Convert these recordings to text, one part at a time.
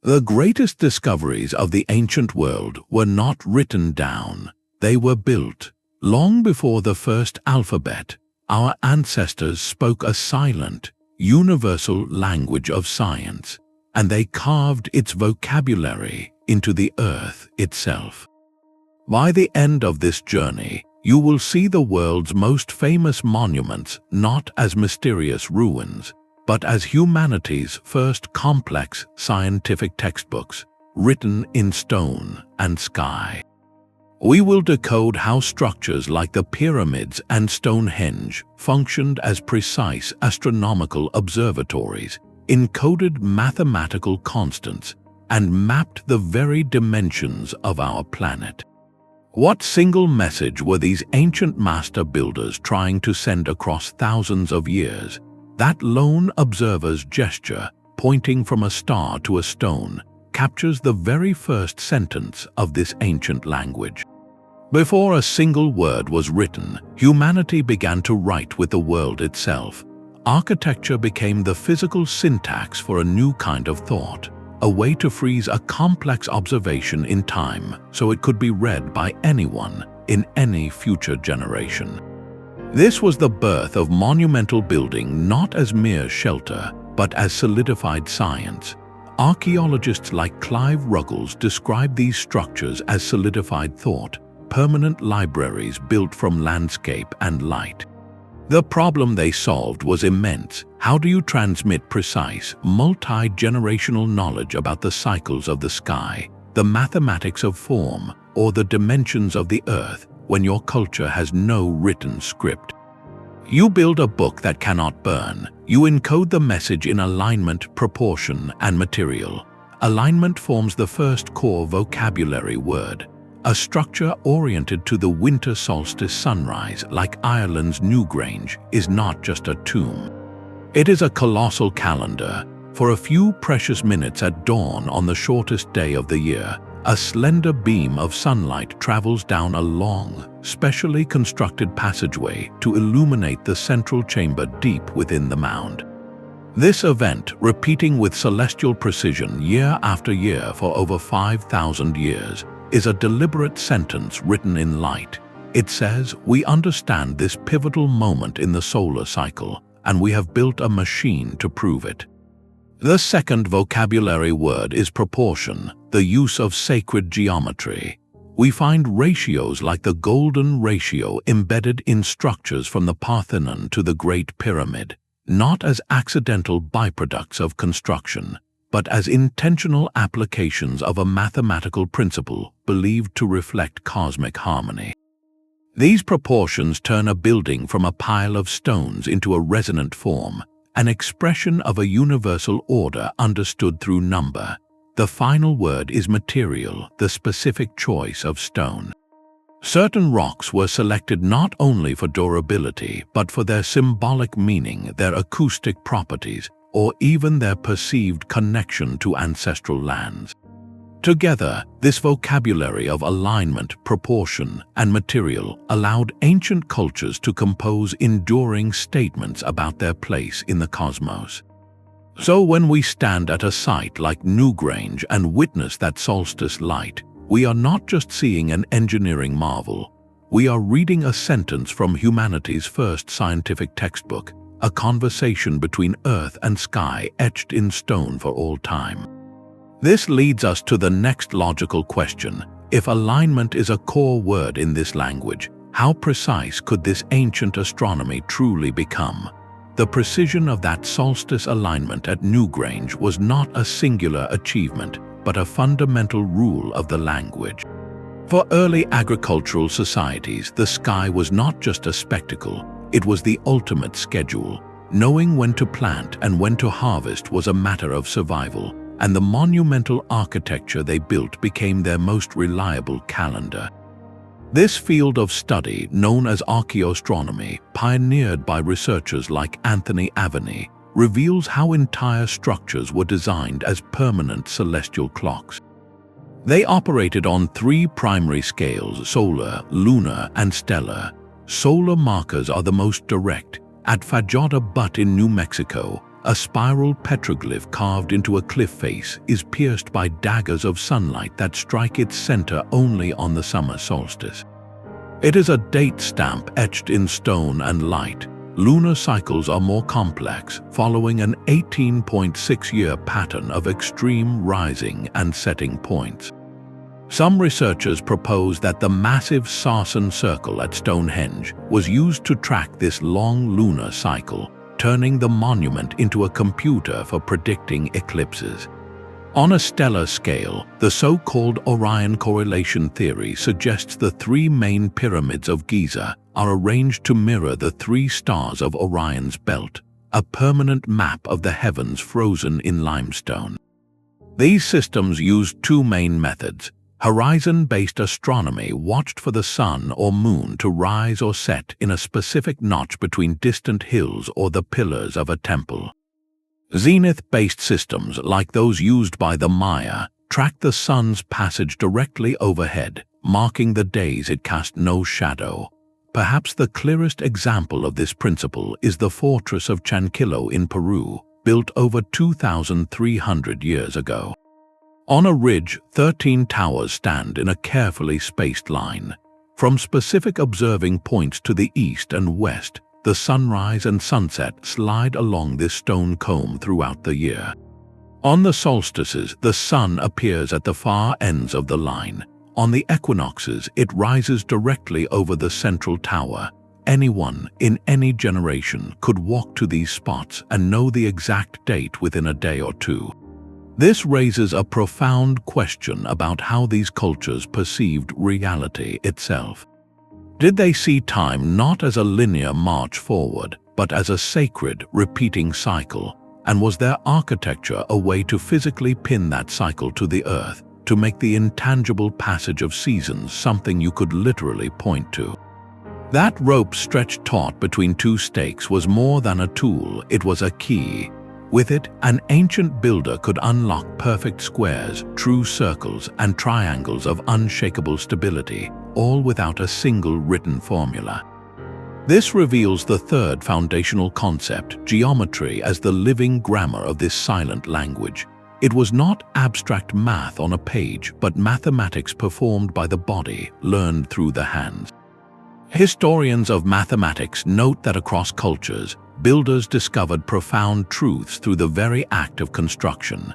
The greatest discoveries of the ancient world were not written down, they were built. Long before the first alphabet, our ancestors spoke a silent, universal language of science, and they carved its vocabulary into the earth itself. By the end of this journey, you will see the world's most famous monuments not as mysterious ruins, but as humanity's first complex scientific textbooks, written in stone and sky. We will decode how structures like the pyramids and Stonehenge functioned as precise astronomical observatories, encoded mathematical constants, and mapped the very dimensions of our planet. What single message were these ancient master builders trying to send across thousands of years? That lone observer's gesture, pointing from a star to a stone, captures the very first sentence of this ancient language. Before a single word was written, humanity began to write with the world itself. Architecture became the physical syntax for a new kind of thought, a way to freeze a complex observation in time so it could be read by anyone in any future generation. This was the birth of monumental building not as mere shelter, but as solidified science. Archaeologists like Clive Ruggles describe these structures as solidified thought, permanent libraries built from landscape and light. The problem they solved was immense. How do you transmit precise, multi-generational knowledge about the cycles of the sky, the mathematics of form, or the dimensions of the earth when your culture has no written script? You build a book that cannot burn. You encode the message in alignment, proportion, and material. Alignment forms the first core vocabulary word, a structure oriented to the winter solstice sunrise like Ireland's Newgrange is not just a tomb. It is a colossal calendar. For a few precious minutes at dawn on the shortest day of the year, a slender beam of sunlight travels down a long, specially constructed passageway to illuminate the central chamber deep within the mound. This event, repeating with celestial precision year after year for over 5,000 years, is a deliberate sentence written in light. It says, we understand this pivotal moment in the solar cycle, and we have built a machine to prove it. The second vocabulary word is proportion, the use of sacred geometry. We find ratios like the Golden Ratio embedded in structures from the Parthenon to the Great Pyramid, not as accidental byproducts of construction, but as intentional applications of a mathematical principle believed to reflect cosmic harmony. These proportions turn a building from a pile of stones into a resonant form, an expression of a universal order understood through number. The final word is material, the specific choice of stone. Certain rocks were selected not only for durability, but for their symbolic meaning, their acoustic properties, or even their perceived connection to ancestral lands. Together, this vocabulary of alignment, proportion, and material allowed ancient cultures to compose enduring statements about their place in the cosmos. So when we stand at a site like Newgrange and witness that solstice light, we are not just seeing an engineering marvel, we are reading a sentence from humanity's first scientific textbook, a conversation between earth and sky etched in stone for all time. This leads us to the next logical question. If alignment is a core word in this language, how precise could this ancient astronomy truly become? The precision of that solstice alignment at Newgrange was not a singular achievement, but a fundamental rule of the language. For early agricultural societies, the sky was not just a spectacle, it was the ultimate schedule. Knowing when to plant and when to harvest was a matter of survival, and the monumental architecture they built became their most reliable calendar. This field of study, known as archaeoastronomy, pioneered by researchers like Anthony Aveni, reveals how entire structures were designed as permanent celestial clocks. They operated on three primary scales: solar, lunar, and stellar. Solar markers are the most direct. At Fajada Butte in New Mexico, a spiral petroglyph carved into a cliff face is pierced by daggers of sunlight that strike its center only on the summer solstice. It is a date stamp etched in stone and light. Lunar cycles are more complex, following an 18.6-year pattern of extreme rising and setting points. Some researchers propose that the massive Sarsen circle at Stonehenge was used to track this long lunar cycle, turning the monument into a computer for predicting eclipses. On a stellar scale, the so-called Orion correlation theory suggests the three main pyramids of Giza are arranged to mirror the three stars of Orion's belt, a permanent map of the heavens frozen in limestone. These systems used two main methods. Horizon-based astronomy watched for the sun or moon to rise or set in a specific notch between distant hills or the pillars of a temple. Zenith-based systems, like those used by the Maya, tracked the sun's passage directly overhead, marking the days it cast no shadow. Perhaps the clearest example of this principle is the fortress of Chancillo in Peru, built over 2,300 years ago. On a ridge, 13 towers stand in a carefully spaced line. From specific observing points to the east and west, the sunrise and sunset slide along this stone comb throughout the year. On the solstices, the sun appears at the far ends of the line. On the equinoxes, it rises directly over the central tower. Anyone in any generation could walk to these spots and know the exact date within a day or two. This raises a profound question about how these cultures perceived reality itself. Did they see time not as a linear march forward, but as a sacred, repeating cycle? And was their architecture a way to physically pin that cycle to the earth, to make the intangible passage of seasons something you could literally point to? That rope stretched taut between two stakes was more than a tool, it was a key. With it, an ancient builder could unlock perfect squares, true circles, and triangles of unshakable stability, all without a single written formula. This reveals the third foundational concept, geometry, as the living grammar of this silent language. It was not abstract math on a page, but mathematics performed by the body, learned through the hands. Historians of mathematics note that across cultures, builders discovered profound truths through the very act of construction.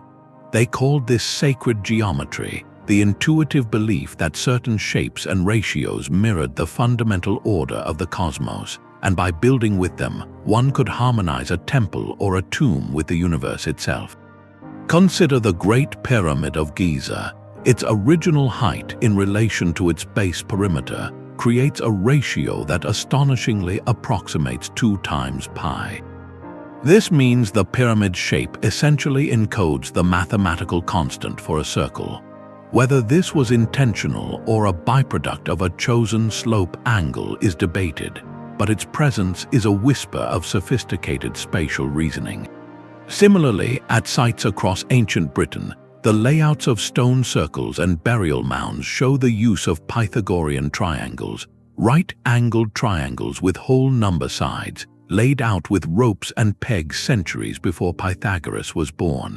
They called this sacred geometry, the intuitive belief that certain shapes and ratios mirrored the fundamental order of the cosmos, and by building with them, one could harmonize a temple or a tomb with the universe itself. Consider the Great Pyramid of Giza. Its original height in relation to its base perimeter creates a ratio that astonishingly approximates 2 times pi. This means the pyramid's shape essentially encodes the mathematical constant for a circle. Whether this was intentional or a byproduct of a chosen slope angle is debated, but its presence is a whisper of sophisticated spatial reasoning. Similarly, at sites across ancient Britain, the layouts of stone circles and burial mounds show the use of Pythagorean triangles, right-angled triangles with whole number sides, laid out with ropes and pegs centuries before Pythagoras was born.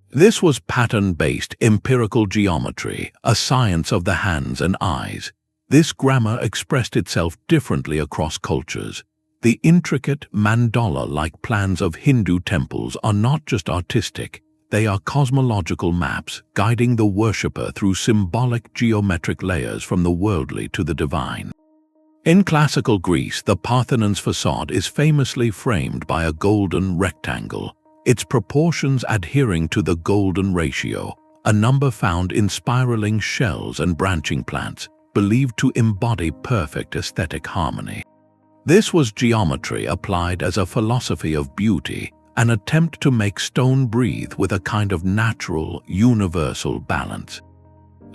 This was pattern-based empirical geometry, a science of the hands and eyes. This grammar expressed itself differently across cultures. The intricate mandala-like plans of Hindu temples are not just artistic, they are cosmological maps guiding the worshipper through symbolic geometric layers from the worldly to the divine. In classical Greece, the Parthenon's facade is famously framed by a golden rectangle, its proportions adhering to the golden ratio, a number found in spiraling shells and branching plants, believed to embody perfect aesthetic harmony. This was geometry applied as a philosophy of beauty, an attempt to make stone breathe with a kind of natural, universal balance.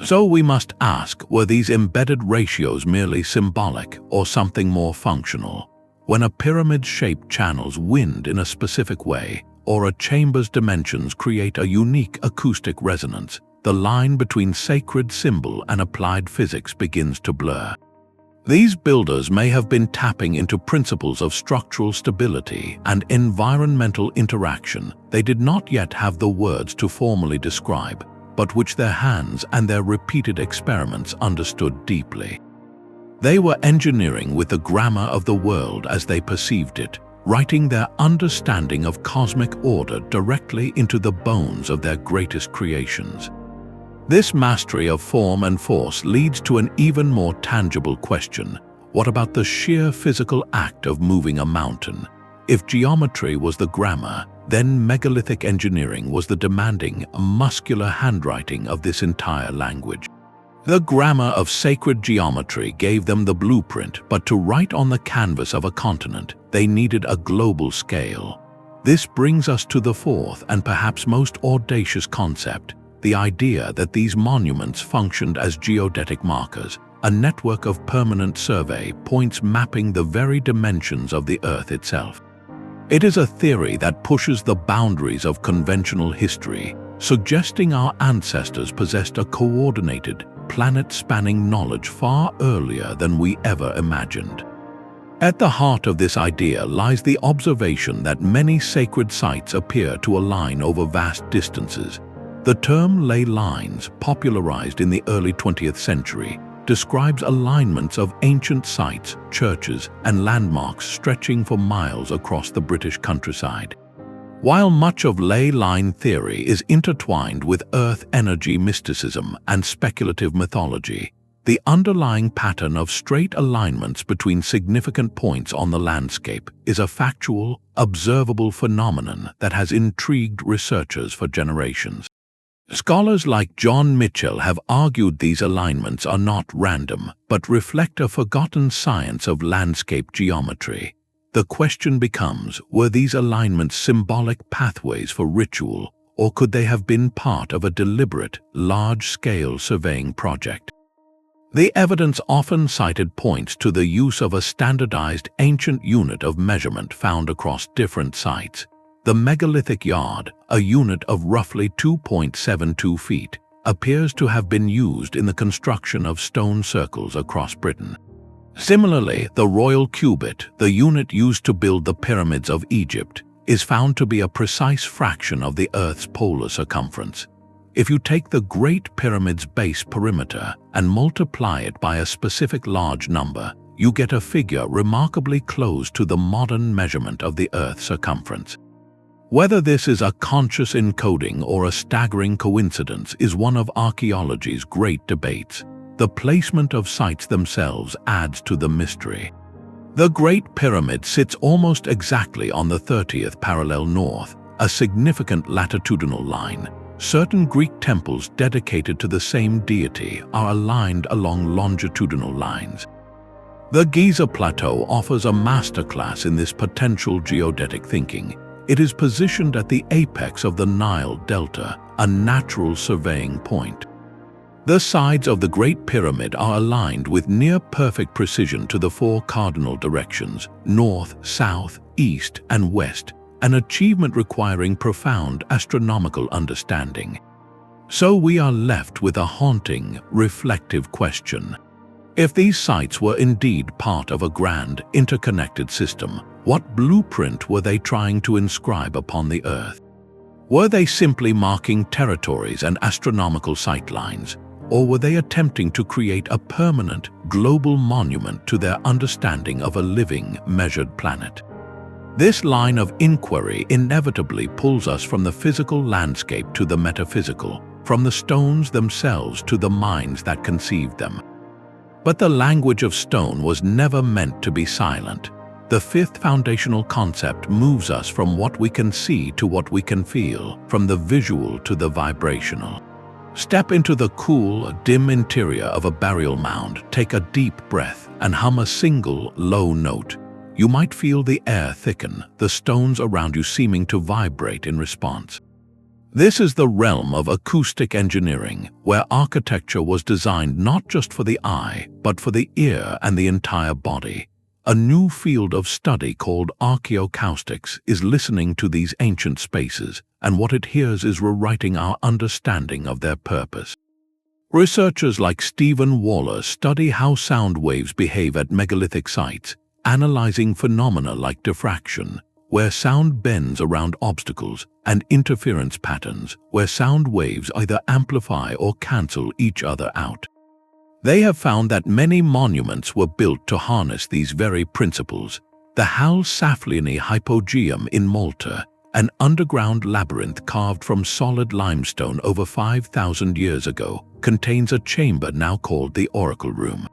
So we must ask, were these embedded ratios merely symbolic or something more functional? When a pyramid's shape channels wind in a specific way, or a chamber's dimensions create a unique acoustic resonance, the line between sacred symbol and applied physics begins to blur. These builders may have been tapping into principles of structural stability and environmental interaction they did not yet have the words to formally describe, but which their hands and their repeated experiments understood deeply. They were engineering with the grammar of the world as they perceived it, writing their understanding of cosmic order directly into the bones of their greatest creations. This mastery of form and force leads to an even more tangible question. What about the sheer physical act of moving a mountain? If geometry was the grammar, then megalithic engineering was the demanding, muscular handwriting of this entire language. The grammar of sacred geometry gave them the blueprint, but to write on the canvas of a continent, they needed a global scale. This brings us to the fourth and perhaps most audacious concept, the idea that these monuments functioned as geodetic markers, a network of permanent survey points mapping the very dimensions of the Earth itself. It is a theory that pushes the boundaries of conventional history, suggesting our ancestors possessed a coordinated, planet-spanning knowledge far earlier than we ever imagined. At the heart of this idea lies the observation that many sacred sites appear to align over vast distances. The term ley lines, popularized in the early 20th century, describes alignments of ancient sites, churches, and landmarks stretching for miles across the British countryside. While much of ley line theory is intertwined with earth energy mysticism and speculative mythology, the underlying pattern of straight alignments between significant points on the landscape is a factual, observable phenomenon that has intrigued researchers for generations. Scholars like John Mitchell have argued these alignments are not random, but reflect a forgotten science of landscape geometry. The question becomes, were these alignments symbolic pathways for ritual, or could they have been part of a deliberate, large-scale surveying project? The evidence often cited points to the use of a standardized ancient unit of measurement found across different sites. The megalithic yard, a unit of roughly 2.72 feet, appears to have been used in the construction of stone circles across Britain. Similarly, the royal cubit, the unit used to build the pyramids of Egypt, is found to be a precise fraction of the Earth's polar circumference. If you take the Great Pyramid's base perimeter and multiply it by a specific large number, you get a figure remarkably close to the modern measurement of the Earth's circumference. Whether this is a conscious encoding or a staggering coincidence is one of archaeology's great debates. The placement of sites themselves adds to the mystery. The Great Pyramid sits almost exactly on the 30th parallel north, a significant latitudinal line. Certain Greek temples dedicated to the same deity are aligned along longitudinal lines. The Giza Plateau offers a masterclass in this potential geodetic thinking. It is positioned at the apex of the Nile Delta, a natural surveying point. The sides of the Great Pyramid are aligned with near-perfect precision to the four cardinal directions, north, south, east, and west, an achievement requiring profound astronomical understanding. So we are left with a haunting, reflective question. If these sites were indeed part of a grand, interconnected system, what blueprint were they trying to inscribe upon the Earth? Were they simply marking territories and astronomical sightlines, or were they attempting to create a permanent, global monument to their understanding of a living, measured planet? This line of inquiry inevitably pulls us from the physical landscape to the metaphysical, from the stones themselves to the minds that conceived them. But the language of stone was never meant to be silent. The fifth foundational concept moves us from what we can see to what we can feel, from the visual to the vibrational. Step into the cool, dim interior of a burial mound, take a deep breath, and hum a single, low note. You might feel the air thicken, the stones around you seeming to vibrate in response. This is the realm of acoustic engineering, where architecture was designed not just for the eye, but for the ear and the entire body. A new field of study called archaeoacoustics is listening to these ancient spaces, and what it hears is rewriting our understanding of their purpose. Researchers like Stephen Waller study how sound waves behave at megalithic sites, analyzing phenomena like diffraction, where sound bends around obstacles, and interference patterns, where sound waves either amplify or cancel each other out. They have found that many monuments were built to harness these very principles. The Hal Saflieni hypogeum in Malta, an underground labyrinth carved from solid limestone over 5,000 years ago, contains a chamber now called the Oracle Room.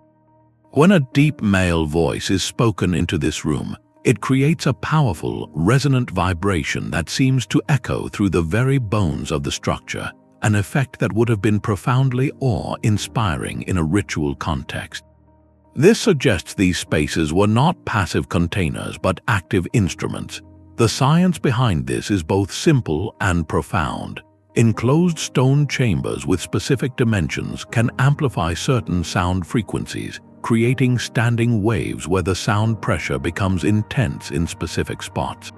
When a deep male voice is spoken into this room, it creates a powerful, resonant vibration that seems to echo through the very bones of the structure, an effect that would have been profoundly awe-inspiring in a ritual context. This suggests these spaces were not passive containers but active instruments. The science behind this is both simple and profound. Enclosed stone chambers with specific dimensions can amplify certain sound frequencies, creating standing waves where the sound pressure becomes intense in specific spots.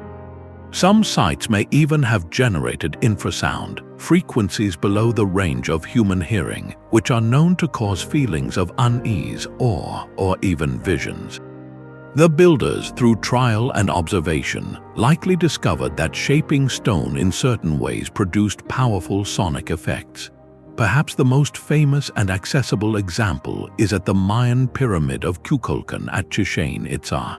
Some sites may even have generated infrasound, frequencies below the range of human hearing, which are known to cause feelings of unease, awe, or even visions. The builders, through trial and observation, likely discovered that shaping stone in certain ways produced powerful sonic effects. Perhaps the most famous and accessible example is at the Mayan pyramid of Kukulkan at Chichen Itza.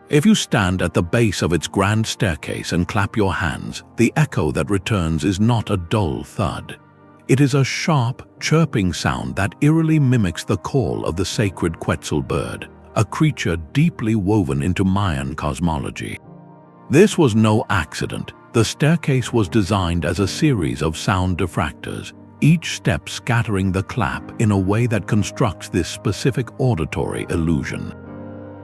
If you stand at the base of its grand staircase and clap your hands, the echo that returns is not a dull thud. It is a sharp, chirping sound that eerily mimics the call of the sacred Quetzal bird, a creature deeply woven into Mayan cosmology. This was no accident. The staircase was designed as a series of sound diffractors, each step scattering the clap in a way that constructs this specific auditory illusion.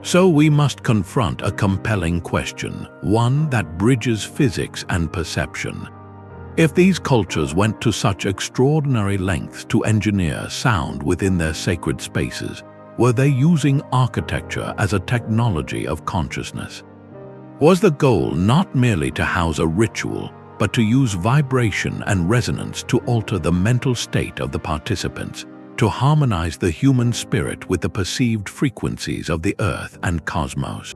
So we must confront a compelling question, one that bridges physics and perception. If these cultures went to such extraordinary lengths to engineer sound within their sacred spaces, were they using architecture as a technology of consciousness? Was the goal not merely to house a ritual, but to use vibration and resonance to alter the mental state of the participants, to harmonize the human spirit with the perceived frequencies of the earth and cosmos?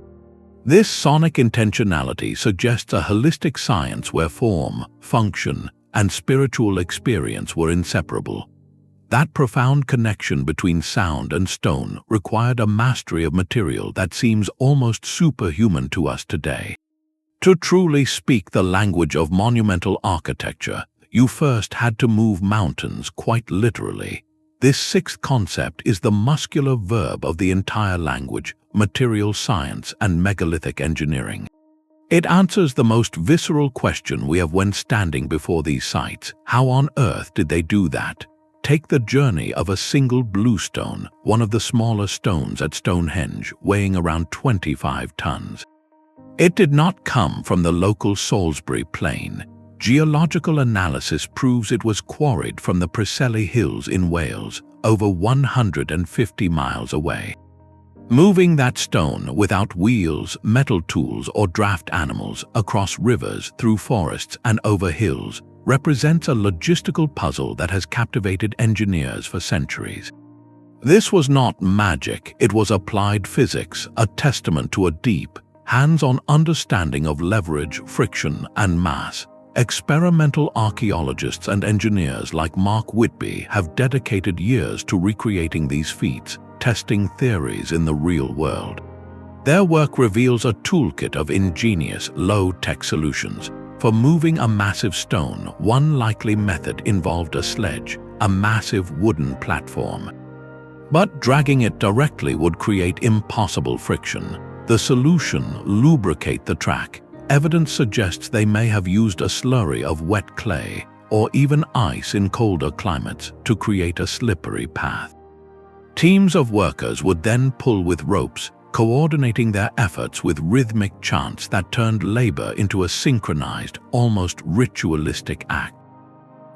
This sonic intentionality suggests a holistic science where form, function, and spiritual experience were inseparable. That profound connection between sound and stone required a mastery of material that seems almost superhuman to us today. To truly speak the language of monumental architecture, you first had to move mountains quite literally. This sixth concept is the muscular verb of the entire language, material science, and megalithic engineering. It answers the most visceral question we have when standing before these sites: how on earth did they do that? Take the journey of a single bluestone, one of the smaller stones at Stonehenge, weighing around 25 tons. It did not come from the local Salisbury plain. Geological analysis proves it was quarried from the Preseli Hills in Wales, over 150 miles away. Moving that stone without wheels, metal tools, or draft animals across rivers, through forests, and over hills represents a logistical puzzle that has captivated engineers for centuries. This was not magic, it was applied physics, a testament to a deep, hands-on understanding of leverage, friction, and mass. Experimental archaeologists and engineers like Mark Whitby have dedicated years to recreating these feats, testing theories in the real world. Their work reveals a toolkit of ingenious, low-tech solutions. For moving a massive stone, one likely method involved a sledge, a massive wooden platform. But dragging it directly would create impossible friction. The solution: lubricate the track. Evidence suggests they may have used a slurry of wet clay, or even ice in colder climates, to create a slippery path. Teams of workers would then pull with ropes, coordinating their efforts with rhythmic chants that turned labor into a synchronized, almost ritualistic act.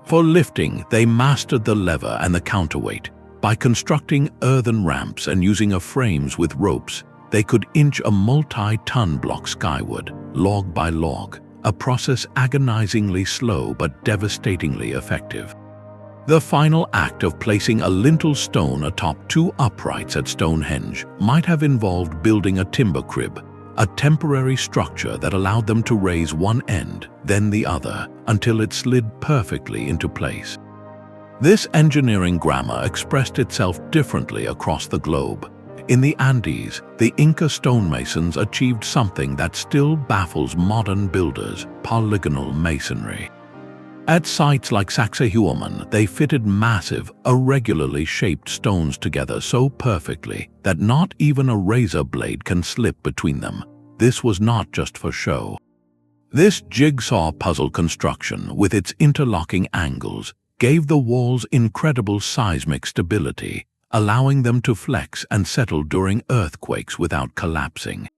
For lifting, they mastered the lever and the counterweight. By constructing earthen ramps and using frames with ropes, they could inch a multi-ton block skyward, log by log, a process agonizingly slow but devastatingly effective. The final act of placing a lintel stone atop two uprights at Stonehenge might have involved building a timber crib, a temporary structure that allowed them to raise one end, then the other, until it slid perfectly into place. This engineering grammar expressed itself differently across the globe. In the Andes, the Inca stonemasons achieved something that still baffles modern builders: polygonal masonry. At sites like Sacsayhuaman, they fitted massive, irregularly shaped stones together so perfectly that not even a razor blade can slip between them. This was not just for show. This jigsaw puzzle construction, with its interlocking angles, gave the walls incredible seismic stability, allowing them to flex and settle during earthquakes without collapsing.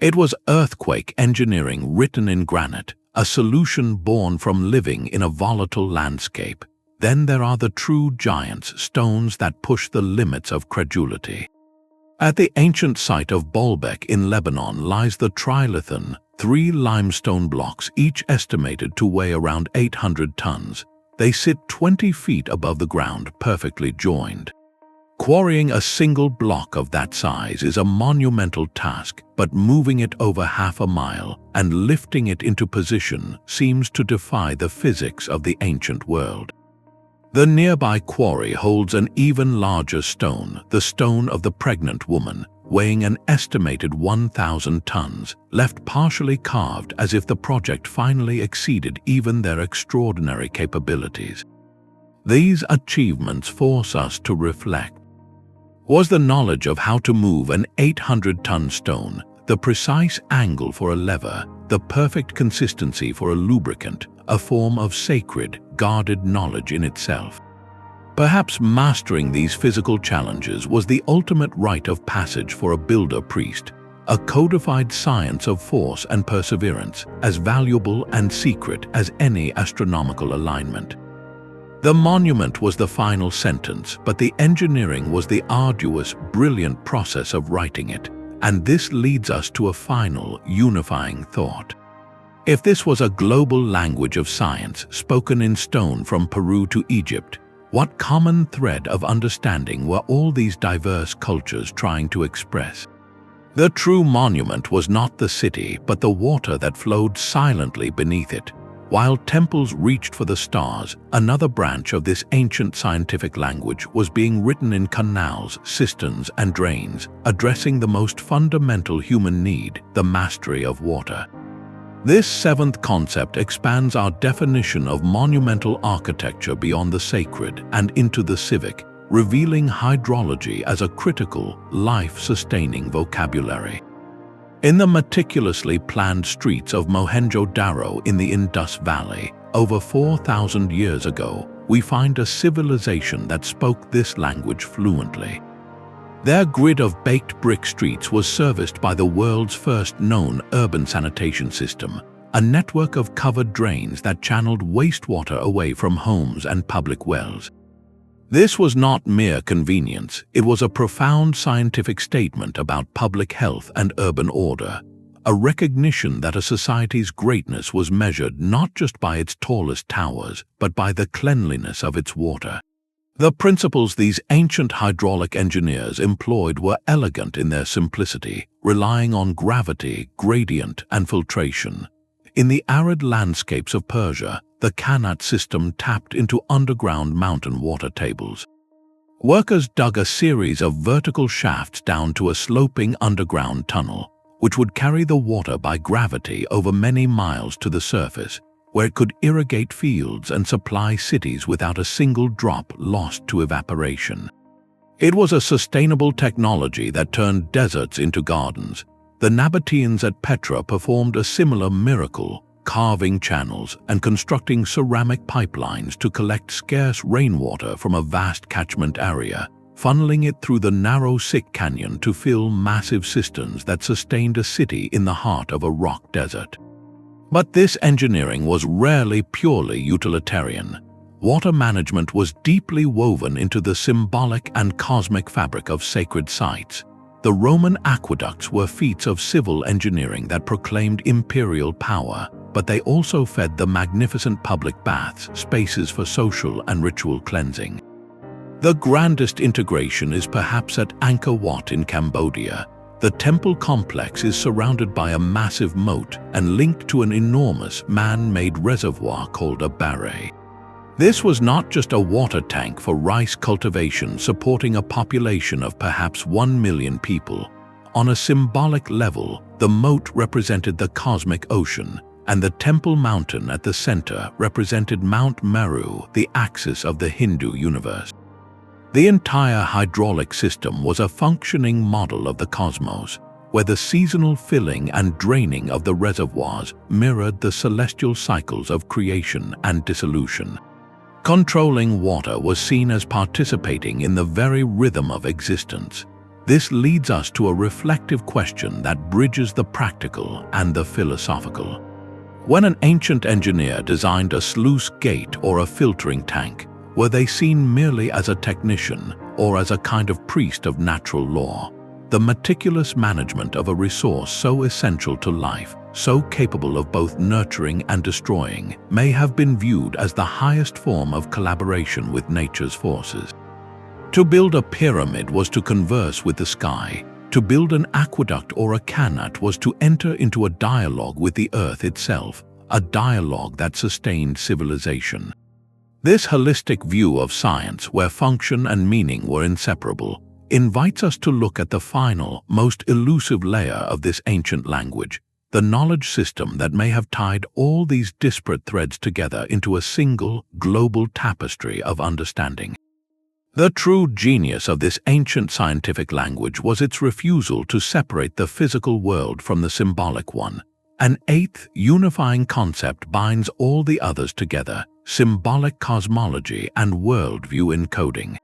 It was earthquake engineering written in granite, a solution born from living in a volatile landscape. Then there are the true giants, stones that push the limits of credulity. At the ancient site of Baalbek in Lebanon lies the Trilithon, 3 limestone blocks, each estimated to weigh around 800 tons. They sit 20 feet above the ground, perfectly joined. Quarrying a single block of that size is a monumental task, but moving it over half a mile and lifting it into position seems to defy the physics of the ancient world. The nearby quarry holds an even larger stone, the stone of the pregnant woman, weighing an estimated 1,000 tons, left partially carved as if the project finally exceeded even their extraordinary capabilities. These achievements force us to reflect. Was the knowledge of how to move an 800-ton stone, the precise angle for a lever, the perfect consistency for a lubricant, a form of sacred, guarded knowledge in itself? Perhaps mastering these physical challenges was the ultimate rite of passage for a builder-priest, a codified science of force and perseverance, as valuable and secret as any astronomical alignment. The monument was the final sentence, but the engineering was the arduous, brilliant process of writing it. And this leads us to a final, unifying thought. If this was a global language of science spoken in stone from Peru to Egypt, what common thread of understanding were all these diverse cultures trying to express? The true monument was not the city, but the water that flowed silently beneath it. While temples reached for the stars, another branch of this ancient scientific language was being written in canals, cisterns, and drains, addressing the most fundamental human need, the mastery of water. This seventh concept expands our definition of monumental architecture beyond the sacred and into the civic, revealing hydrology as a critical, life-sustaining vocabulary. In the meticulously planned streets of Mohenjo-Daro in the Indus Valley, over 4,000 years ago, we find a civilization that spoke this language fluently. Their grid of baked brick streets was serviced by the world's first known urban sanitation system, a network of covered drains that channeled wastewater away from homes and public wells. This was not mere convenience, it was a profound scientific statement about public health and urban order, a recognition that a society's greatness was measured not just by its tallest towers, but by the cleanliness of its water. The principles these ancient hydraulic engineers employed were elegant in their simplicity, relying on gravity, gradient, and filtration. In the arid landscapes of Persia, the Qanat system tapped into underground mountain water tables. Workers dug a series of vertical shafts down to a sloping underground tunnel, which would carry the water by gravity over many miles to the surface, where it could irrigate fields and supply cities without a single drop lost to evaporation. It was a sustainable technology that turned deserts into gardens. The Nabateans at Petra performed a similar miracle, carving channels and constructing ceramic pipelines to collect scarce rainwater from a vast catchment area, funneling it through the narrow Sick Canyon to fill massive cisterns that sustained a city in the heart of a rock desert. But this engineering was rarely purely utilitarian. Water management was deeply woven into the symbolic and cosmic fabric of sacred sites. The Roman aqueducts were feats of civil engineering that proclaimed imperial power, but they also fed the magnificent public baths, spaces for social and ritual cleansing. The grandest integration is perhaps at Angkor Wat in Cambodia. The temple complex is surrounded by a massive moat and linked to an enormous man-made reservoir called a barrage. This was not just a water tank for rice cultivation supporting a population of perhaps 1 million people. On a symbolic level, the moat represented the cosmic ocean, and the temple mountain at the center represented Mount Meru, the axis of the Hindu universe. The entire hydraulic system was a functioning model of the cosmos, where the seasonal filling and draining of the reservoirs mirrored the celestial cycles of creation and dissolution. Controlling water was seen as participating in the very rhythm of existence. This leads us to a reflective question that bridges the practical and the philosophical. When an ancient engineer designed a sluice gate or a filtering tank, were they seen merely as a technician or as a kind of priest of natural law? The meticulous management of a resource so essential to life, so capable of both nurturing and destroying, may have been viewed as the highest form of collaboration with nature's forces. To build a pyramid was to converse with the sky. To build an aqueduct or a qanat was to enter into a dialogue with the earth itself, a dialogue that sustained civilization. This holistic view of science, where function and meaning were inseparable, invites us to look at the final, most elusive layer of this ancient language, the knowledge system that may have tied all these disparate threads together into a single, global tapestry of understanding. The true genius of this ancient scientific language was its refusal to separate the physical world from the symbolic one. An eighth, unifying concept binds all the others together: symbolic cosmology and worldview encoding.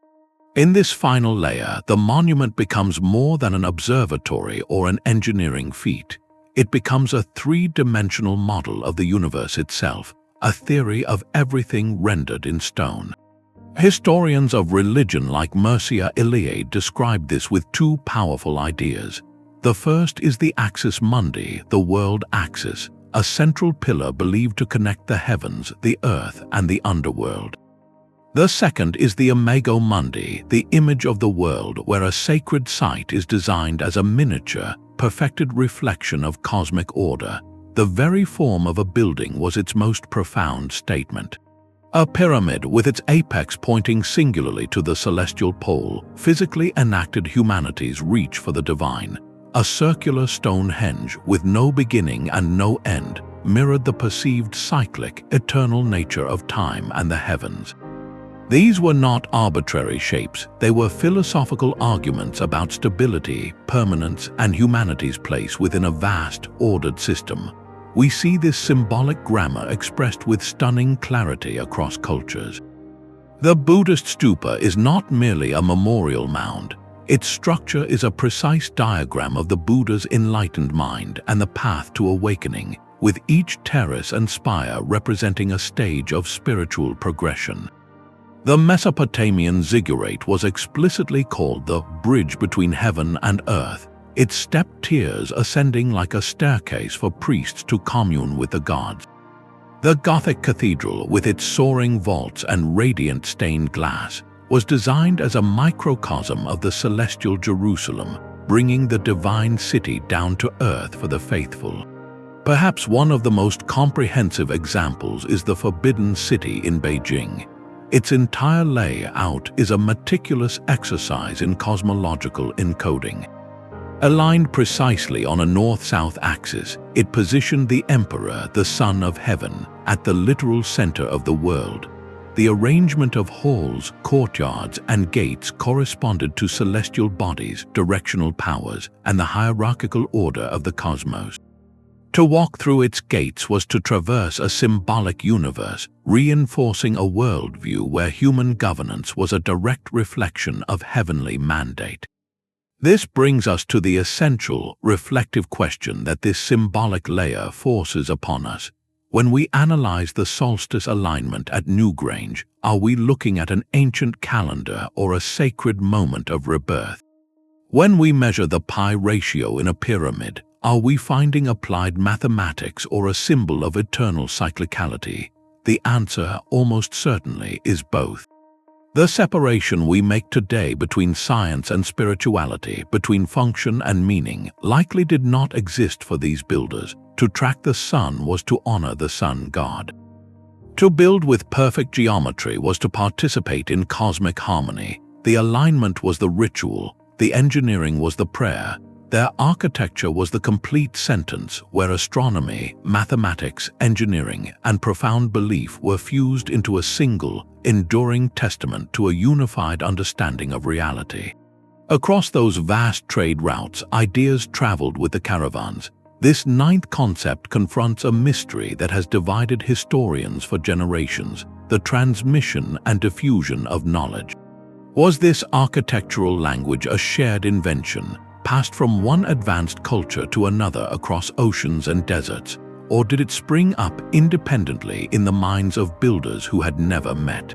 In this final layer, the monument becomes more than an observatory or an engineering feat. It becomes a three-dimensional model of the universe itself, a theory of everything rendered in stone. Historians of religion like Mircea Eliade describe this with two powerful ideas. The first is the axis mundi, the world axis, a central pillar believed to connect the heavens, the earth, and the underworld. The second is the imago mundi, the image of the world, where a sacred site is designed as a miniature, perfected reflection of cosmic order. The very form of a building was its most profound statement. A pyramid with its apex pointing singularly to the celestial pole physically enacted humanity's reach for the divine. A circular Stonehenge with no beginning and no end mirrored the perceived cyclic, eternal nature of time and the heavens. These were not arbitrary shapes, they were philosophical arguments about stability, permanence, and humanity's place within a vast, ordered system. We see this symbolic grammar expressed with stunning clarity across cultures. The Buddhist stupa is not merely a memorial mound. Its structure is a precise diagram of the Buddha's enlightened mind and the path to awakening, with each terrace and spire representing a stage of spiritual progression. The Mesopotamian ziggurat was explicitly called the bridge between heaven and earth, its stepped tiers ascending like a staircase for priests to commune with the gods. The Gothic cathedral, with its soaring vaults and radiant stained glass, was designed as a microcosm of the celestial Jerusalem, bringing the divine city down to earth for the faithful. Perhaps one of the most comprehensive examples is the Forbidden City in Beijing. Its entire layout is a meticulous exercise in cosmological encoding. Aligned precisely on a north-south axis, it positioned the Emperor, the Son of Heaven, at the literal center of the world. The arrangement of halls, courtyards, and gates corresponded to celestial bodies, directional powers, and the hierarchical order of the cosmos. To walk through its gates was to traverse a symbolic universe, reinforcing a worldview where human governance was a direct reflection of heavenly mandate. This brings us to the essential, reflective question that this symbolic layer forces upon us. When we analyze the solstice alignment at Newgrange, are we looking at an ancient calendar or a sacred moment of rebirth? When we measure the pi ratio in a pyramid, Are we finding applied mathematics or a symbol of eternal cyclicality? The answer, almost certainly, is both. The separation we make today between science and spirituality, between function and meaning, likely did not exist for these builders. To track the sun was to honor the sun god. To build with perfect geometry was to participate in cosmic harmony. The alignment was the ritual, the engineering was the prayer. Their architecture was the complete sentence where astronomy, mathematics, engineering, and profound belief were fused into a single, enduring testament to a unified understanding of reality. Across those vast trade routes, ideas traveled with the caravans. This ninth concept confronts a mystery that has divided historians for generations: the transmission and diffusion of knowledge. Was this architectural language a shared invention, passed from one advanced culture to another across oceans and deserts, or did it spring up independently in the minds of builders who had never met?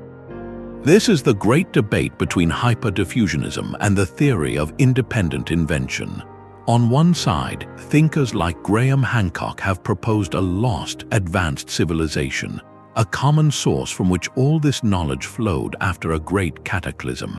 This is the great debate between hyperdiffusionism and the theory of independent invention. On one side, thinkers like Graham Hancock have proposed a lost, advanced civilization, a common source from which all this knowledge flowed after a great cataclysm.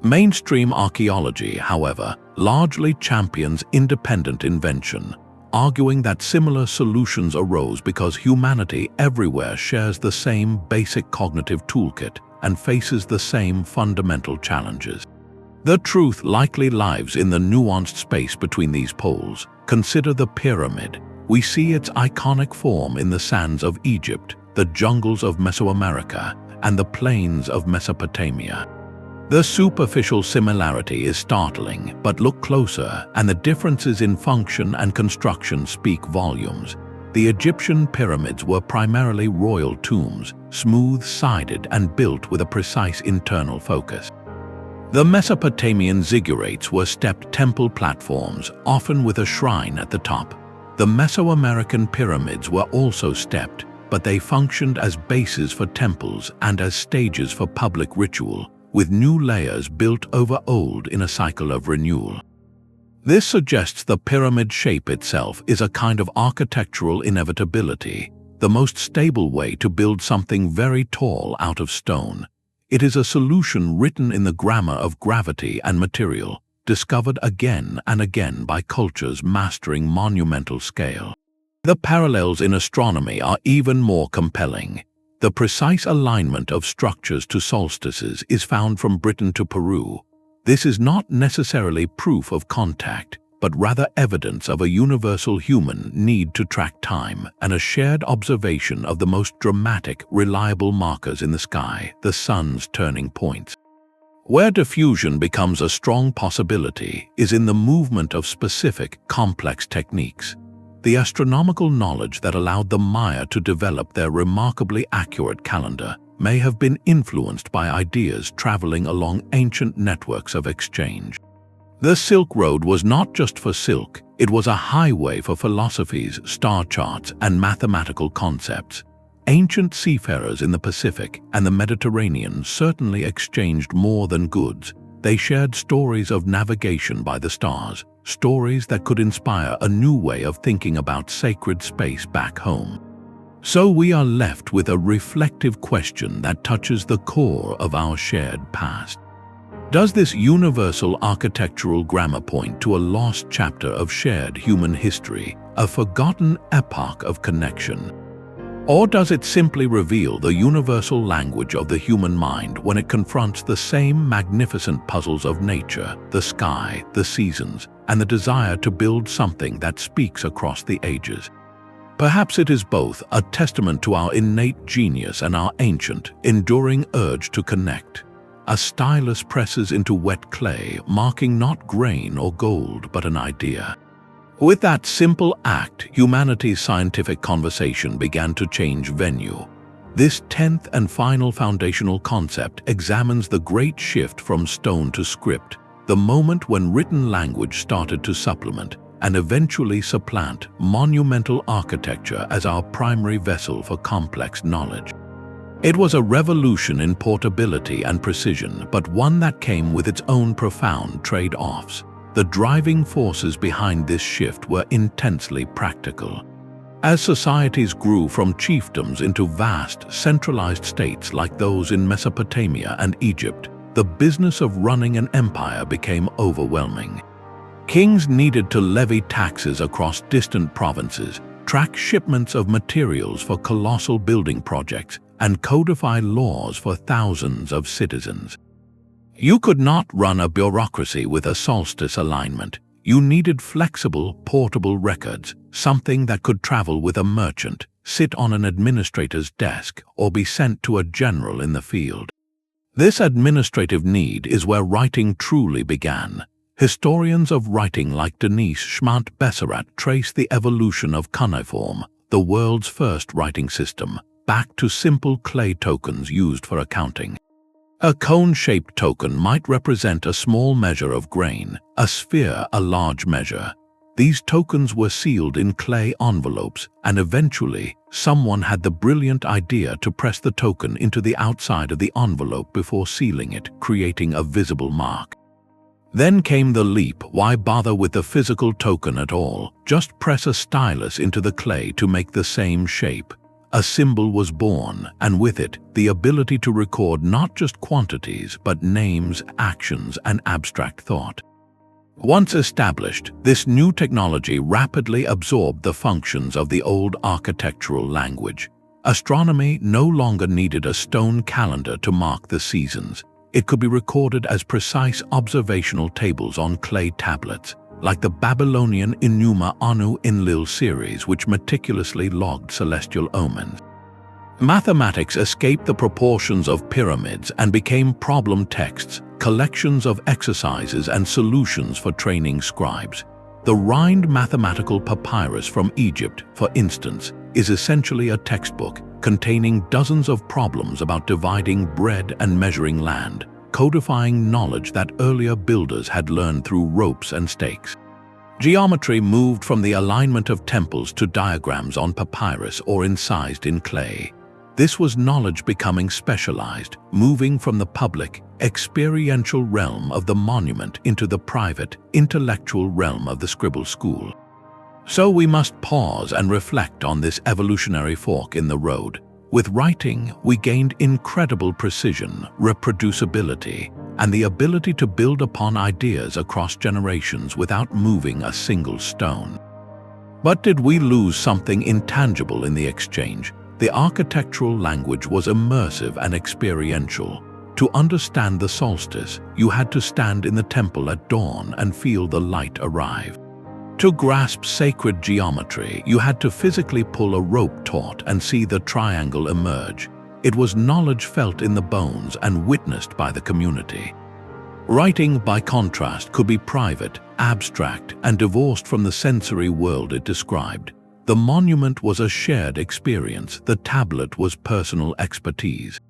Mainstream archaeology, however, largely champions independent invention, arguing that similar solutions arose because humanity everywhere shares the same basic cognitive toolkit and faces the same fundamental challenges. The truth likely lies in the nuanced space between these poles. Consider the pyramid. We see its iconic form in the sands of Egypt, the jungles of Mesoamerica, and the plains of Mesopotamia. The superficial similarity is startling, but look closer and the differences in function and construction speak volumes. The Egyptian pyramids were primarily royal tombs, smooth-sided and built with a precise internal focus. The Mesopotamian ziggurats were stepped temple platforms, often with a shrine at the top. The Mesoamerican pyramids were also stepped, but they functioned as bases for temples and as stages for public ritual, with new layers built over old in a cycle of renewal. This suggests the pyramid shape itself is a kind of architectural inevitability, the most stable way to build something very tall out of stone. It is a solution written in the grammar of gravity and material, discovered again and again by cultures mastering monumental scale. The parallels in astronomy are even more compelling. The precise alignment of structures to solstices is found from Britain to Peru. This is not necessarily proof of contact, but rather evidence of a universal human need to track time and a shared observation of the most dramatic, reliable markers in the sky, the sun's turning points. Where diffusion becomes a strong possibility is in the movement of specific, complex techniques. The astronomical knowledge that allowed the Maya to develop their remarkably accurate calendar may have been influenced by ideas traveling along ancient networks of exchange. The Silk Road was not just for silk, it was a highway for philosophies, star charts, and mathematical concepts. Ancient seafarers in the Pacific and the Mediterranean certainly exchanged more than goods. They shared stories of navigation by the stars, stories that could inspire a new way of thinking about sacred space back home. So we are left with a reflective question that touches the core of our shared past. Does this universal architectural grammar point to a lost chapter of shared human history, a forgotten epoch of connection? Or does it simply reveal the universal language of the human mind when it confronts the same magnificent puzzles of nature, the sky, the seasons, and the desire to build something that speaks across the ages? Perhaps it is both, a testament to our innate genius and our ancient, enduring urge to connect. A stylus presses into wet clay, marking not grain or gold, but an idea. With that simple act, humanity's scientific conversation began to change venue. This 10th and final foundational concept examines the great shift from stone to script, the moment when written language started to supplement and eventually supplant monumental architecture as our primary vessel for complex knowledge. It was a revolution in portability and precision, but one that came with its own profound trade-offs. the driving forces behind this shift were intensely practical. As societies grew from chiefdoms into vast, centralized states like those in Mesopotamia and Egypt, the business of running an empire became overwhelming. Kings needed to levy taxes across distant provinces, track shipments of materials for colossal building projects, and codify laws for thousands of citizens. You could not run a bureaucracy with a solstice alignment. You needed flexible, portable records, something that could travel with a merchant, sit on an administrator's desk, or be sent to a general in the field. This administrative need is where writing truly began. Historians of writing like Denise Schmant-Besserat trace the evolution of cuneiform, the world's first writing system, back to simple clay tokens used for accounting. A cone-shaped token might represent a small measure of grain, a sphere a large measure. These tokens were sealed in clay envelopes, and eventually, someone had the brilliant idea to press the token into the outside of the envelope before sealing it, creating a visible mark. Then came the leap. Why bother with the physical token at all? Just press a stylus into the clay to make the same shape. A symbol was born, and with it, the ability to record not just quantities, but names, actions, and abstract thought. Once established, this new technology rapidly absorbed the functions of the old architectural language. Astronomy no longer needed a stone calendar to mark the seasons. It could be recorded as precise observational tables on clay tablets, like the Babylonian Enuma Anu Enlil series, which meticulously logged celestial omens. Mathematics escaped the proportions of pyramids and became problem texts, collections of exercises and solutions for training scribes. The Rhind mathematical papyrus from Egypt, for instance, is essentially a textbook containing dozens of problems about dividing bread and measuring land, codifying knowledge that earlier builders had learned through ropes and stakes. Geometry moved from the alignment of temples to diagrams on papyrus or incised in clay. This was knowledge becoming specialized, moving from the public, experiential realm of the monument into the private, intellectual realm of the scribble school. So we must pause and reflect on this evolutionary fork in the road. With writing, we gained incredible precision, reproducibility, and the ability to build upon ideas across generations without moving a single stone. But did we lose something intangible in the exchange? The architectural language was immersive and experiential. To understand the solstice, you had to stand in the temple at dawn and feel the light arrive. To grasp sacred geometry, you had to physically pull a rope taut and see the triangle emerge. It was knowledge felt in the bones and witnessed by the community. Writing, by contrast, could be private, abstract, and divorced from the sensory world it described. The monument was a shared experience. The tablet was personal expertise.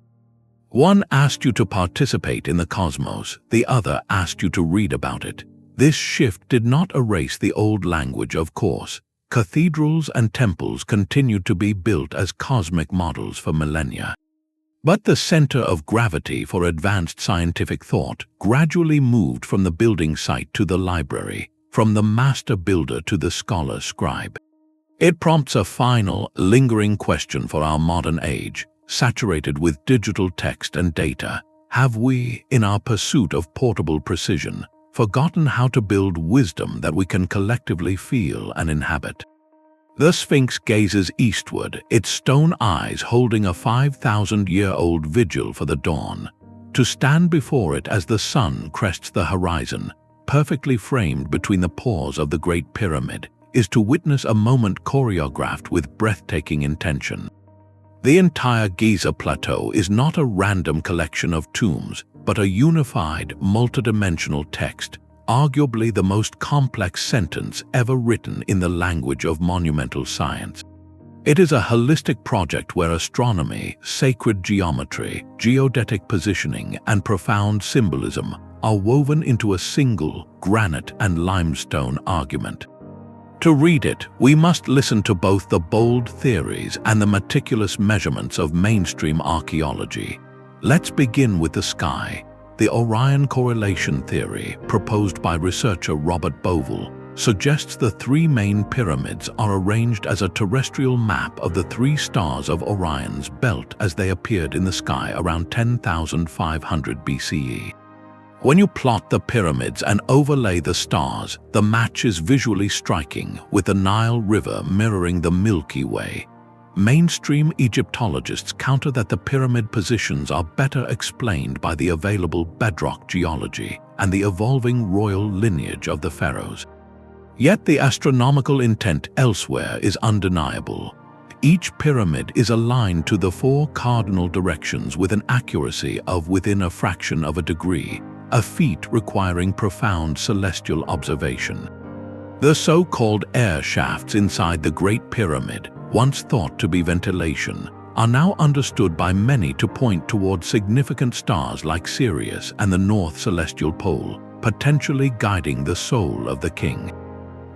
One asked you to participate in the cosmos, the other asked you to read about it. This shift did not erase the old language, of course. Cathedrals and temples continued to be built as cosmic models for millennia. But the center of gravity for advanced scientific thought gradually moved from the building site to the library, from the master builder to the scholar-scribe. It prompts a final, lingering question for our modern age, saturated with digital text and data. Have we, in our pursuit of portable precision, forgotten how to build wisdom that we can collectively feel and inhabit? The Sphinx gazes eastward, its stone eyes holding a 5,000-year-old vigil for the dawn. To stand before it as the sun crests the horizon, perfectly framed between the paws of the Great Pyramid, is to witness a moment choreographed with breathtaking intention. The entire Giza plateau is not a random collection of tombs, but a unified, multidimensional text, arguably the most complex sentence ever written in the language of monumental science. It is a holistic project where astronomy, sacred geometry, geodetic positioning, and profound symbolism are woven into a single granite and limestone argument. To read it, we must listen to both the bold theories and the meticulous measurements of mainstream archaeology. Let's begin with the sky. The Orion correlation theory, proposed by researcher Robert Bovell, suggests the three main pyramids are arranged as a terrestrial map of the three stars of Orion's belt as they appeared in the sky around 10,500 BCE. When you plot the pyramids and overlay the stars, the match is visually striking, with the Nile River mirroring the Milky Way. Mainstream Egyptologists counter that the pyramid positions are better explained by the available bedrock geology and the evolving royal lineage of the pharaohs. Yet the astronomical intent elsewhere is undeniable. Each pyramid is aligned to the four cardinal directions with an accuracy of within a fraction of a degree, a feat requiring profound celestial observation. The so-called air shafts inside the Great Pyramid, once thought to be ventilation, are now understood by many to point toward significant stars like Sirius and the North Celestial Pole, potentially guiding the soul of the king.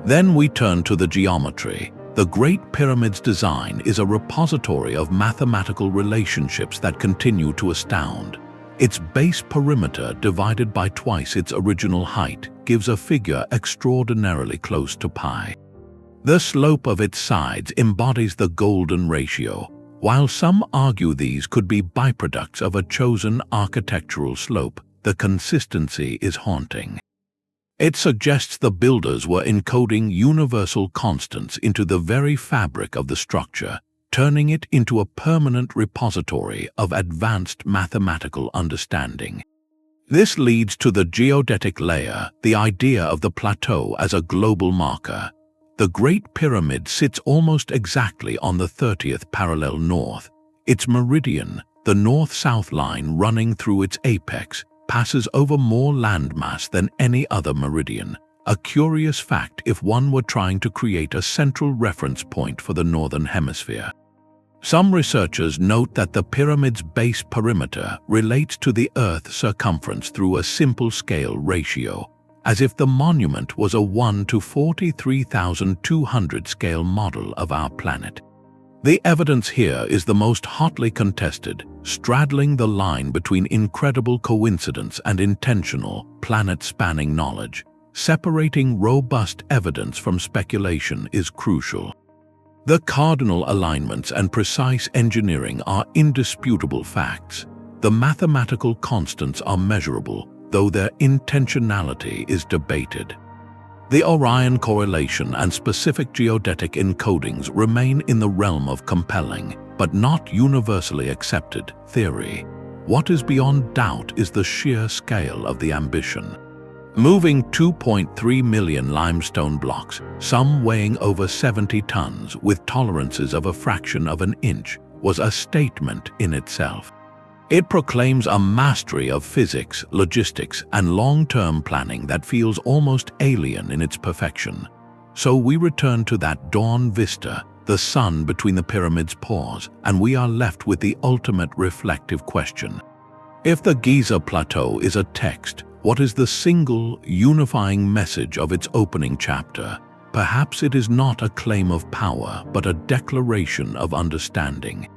Then we turn to the geometry. The Great Pyramid's design is a repository of mathematical relationships that continue to astound. Its base perimeter, divided by twice its original height, gives a figure extraordinarily close to pi. The slope of its sides embodies the golden ratio. While some argue these could be byproducts of a chosen architectural slope, the consistency is haunting. It suggests the builders were encoding universal constants into the very fabric of the structure, turning it into a permanent repository of advanced mathematical understanding. This leads to the geodetic layer, the idea of the plateau as a global marker. The Great Pyramid sits almost exactly on the 30th parallel north. Its meridian, the north-south line running through its apex, passes over more landmass than any other meridian, a curious fact if one were trying to create a central reference point for the northern hemisphere. Some researchers note that the pyramid's base perimeter relates to the Earth's circumference through a simple scale ratio, as if the monument was a 1 to 43,200 scale model of our planet. The evidence here is the most hotly contested, straddling the line between incredible coincidence and intentional, planet-spanning knowledge. Separating robust evidence from speculation is crucial. The cardinal alignments and precise engineering are indisputable facts. The mathematical constants are measurable, though their intentionality is debated. The Orion correlation and specific geodetic encodings remain in the realm of compelling, but not universally accepted, theory. What is beyond doubt is the sheer scale of the ambition. Moving 2.3 million limestone blocks, some weighing over 70 tons with tolerances of a fraction of an inch, was a statement in itself. It proclaims a mastery of physics, logistics, and long-term planning that feels almost alien in its perfection. So we return to that dawn vista, the sun between the pyramid's paws, and we are left with the ultimate reflective question. If the Giza Plateau is a text, what is the single, unifying message of its opening chapter? Perhaps it is not a claim of power, but a declaration of understanding.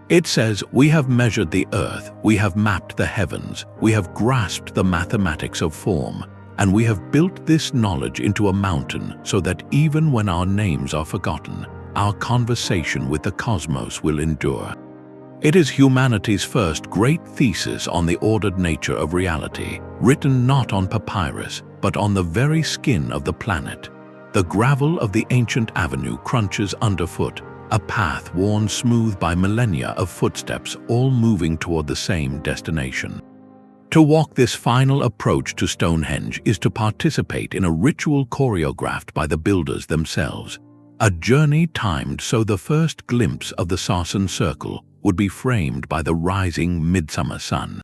It says, we have measured the earth, we have mapped the heavens, we have grasped the mathematics of form, and we have built this knowledge into a mountain so that even when our names are forgotten, our conversation with the cosmos will endure. It is humanity's first great thesis on the ordered nature of reality, written not on papyrus, but on the very skin of the planet. The gravel of the ancient avenue crunches underfoot, a path worn smooth by millennia of footsteps, all moving toward the same destination. To walk this final approach to Stonehenge is to participate in a ritual choreographed by the builders themselves, a journey timed so the first glimpse of the Sarsen Circle would be framed by the rising midsummer sun.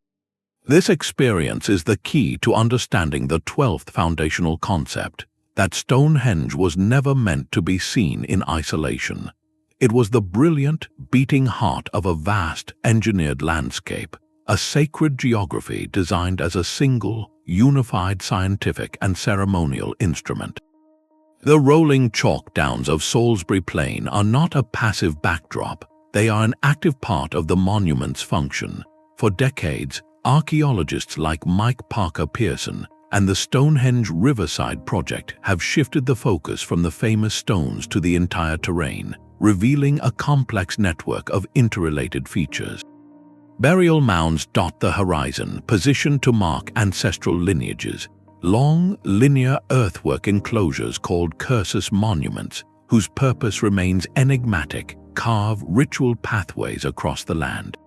This experience is the key to understanding the 12th foundational concept, that Stonehenge was never meant to be seen in isolation. It was the brilliant, beating heart of a vast, engineered landscape, a sacred geography designed as a single, unified scientific and ceremonial instrument. The rolling chalk downs of Salisbury Plain are not a passive backdrop, they are an active part of the monument's function. For decades, archaeologists like Mike Parker Pearson and the Stonehenge Riverside Project have shifted the focus from the famous stones to the entire terrain, revealing a complex network of interrelated features. Burial mounds dot the horizon, positioned to mark ancestral lineages. Long, linear earthwork enclosures called cursus monuments, whose purpose remains enigmatic, carve ritual pathways across the land.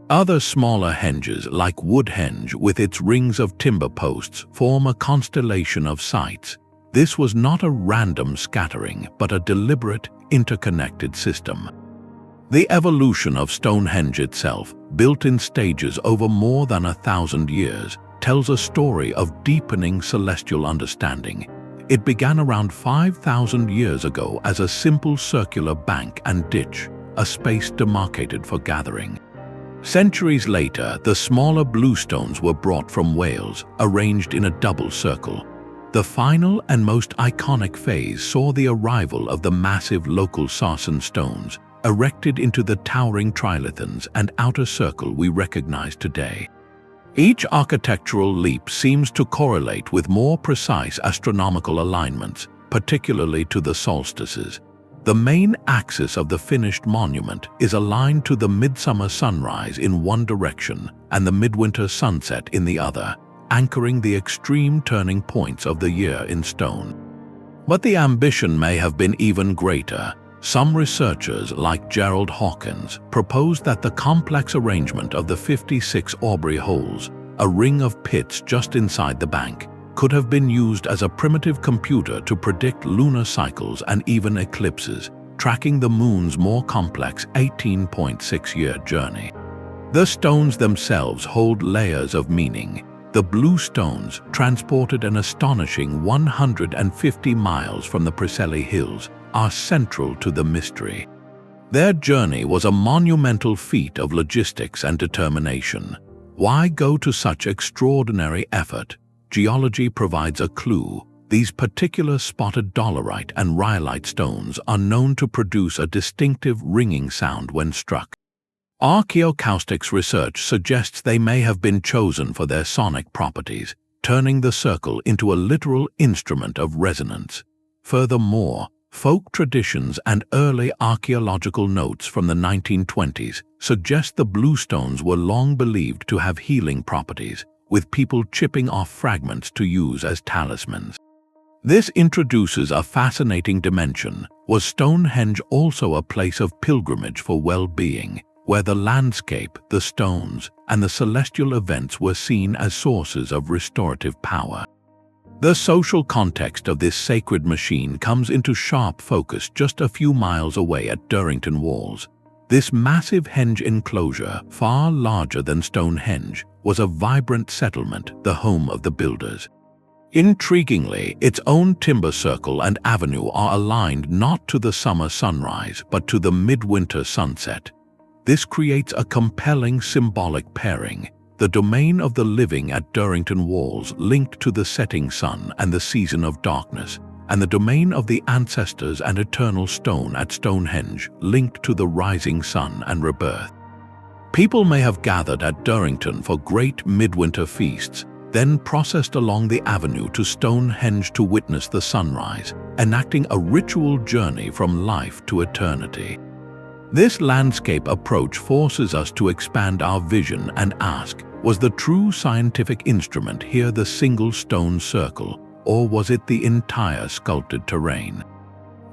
Other smaller henges, like Woodhenge with its rings of timber posts, form a constellation of sites. This was not a random scattering, but a deliberate, interconnected system. The evolution of Stonehenge itself, built in stages over more than 1,000 years, tells a story of deepening celestial understanding. It began around 5,000 years ago as a simple circular bank and ditch, a space demarcated for gathering. Centuries later, the smaller bluestones were brought from Wales, arranged in a double circle. The final and most iconic phase saw the arrival of the massive local sarsen stones, erected into the towering trilithons and outer circle we recognize today. Each architectural leap seems to correlate with more precise astronomical alignments, particularly to the solstices. The main axis of the finished monument is aligned to the midsummer sunrise in one direction and the midwinter sunset in the other, anchoring the extreme turning points of the year in stone. But the ambition may have been even greater. Some researchers, like Gerald Hawkins, proposed that the complex arrangement of the 56 Aubrey holes, a ring of pits just inside the bank, could have been used as a primitive computer to predict lunar cycles and even eclipses, tracking the moon's more complex 18.6-year journey. The stones themselves hold layers of meaning. The bluestones, transported an astonishing 150 miles from the Preseli Hills, are central to the mystery. Their journey was a monumental feat of logistics and determination. Why go to such extraordinary effort? Geology provides a clue. These particular spotted dolerite and rhyolite stones are known to produce a distinctive ringing sound when struck. Archaeoacoustics research suggests they may have been chosen for their sonic properties, turning the circle into a literal instrument of resonance. Furthermore, folk traditions and early archaeological notes from the 1920s suggest the bluestones were long believed to have healing properties, with people chipping off fragments to use as talismans. This introduces a fascinating dimension. Was Stonehenge also a place of pilgrimage for well-being, where the landscape, the stones, and the celestial events were seen as sources of restorative power? The social context of this sacred machine comes into sharp focus just a few miles away at Durrington Walls. This massive henge enclosure, far larger than Stonehenge, was a vibrant settlement, the home of the builders. Intriguingly, its own timber circle and avenue are aligned not to the summer sunrise but to the midwinter sunset. This creates a compelling symbolic pairing. The domain of the living at Durrington Walls linked to the setting sun and the season of darkness, and the domain of the ancestors and eternal stone at Stonehenge linked to the rising sun and rebirth. People may have gathered at Durrington for great midwinter feasts, then processed along the avenue to Stonehenge to witness the sunrise, enacting a ritual journey from life to eternity. This landscape approach forces us to expand our vision and ask, was the true scientific instrument here the single stone circle, or was it the entire sculpted terrain?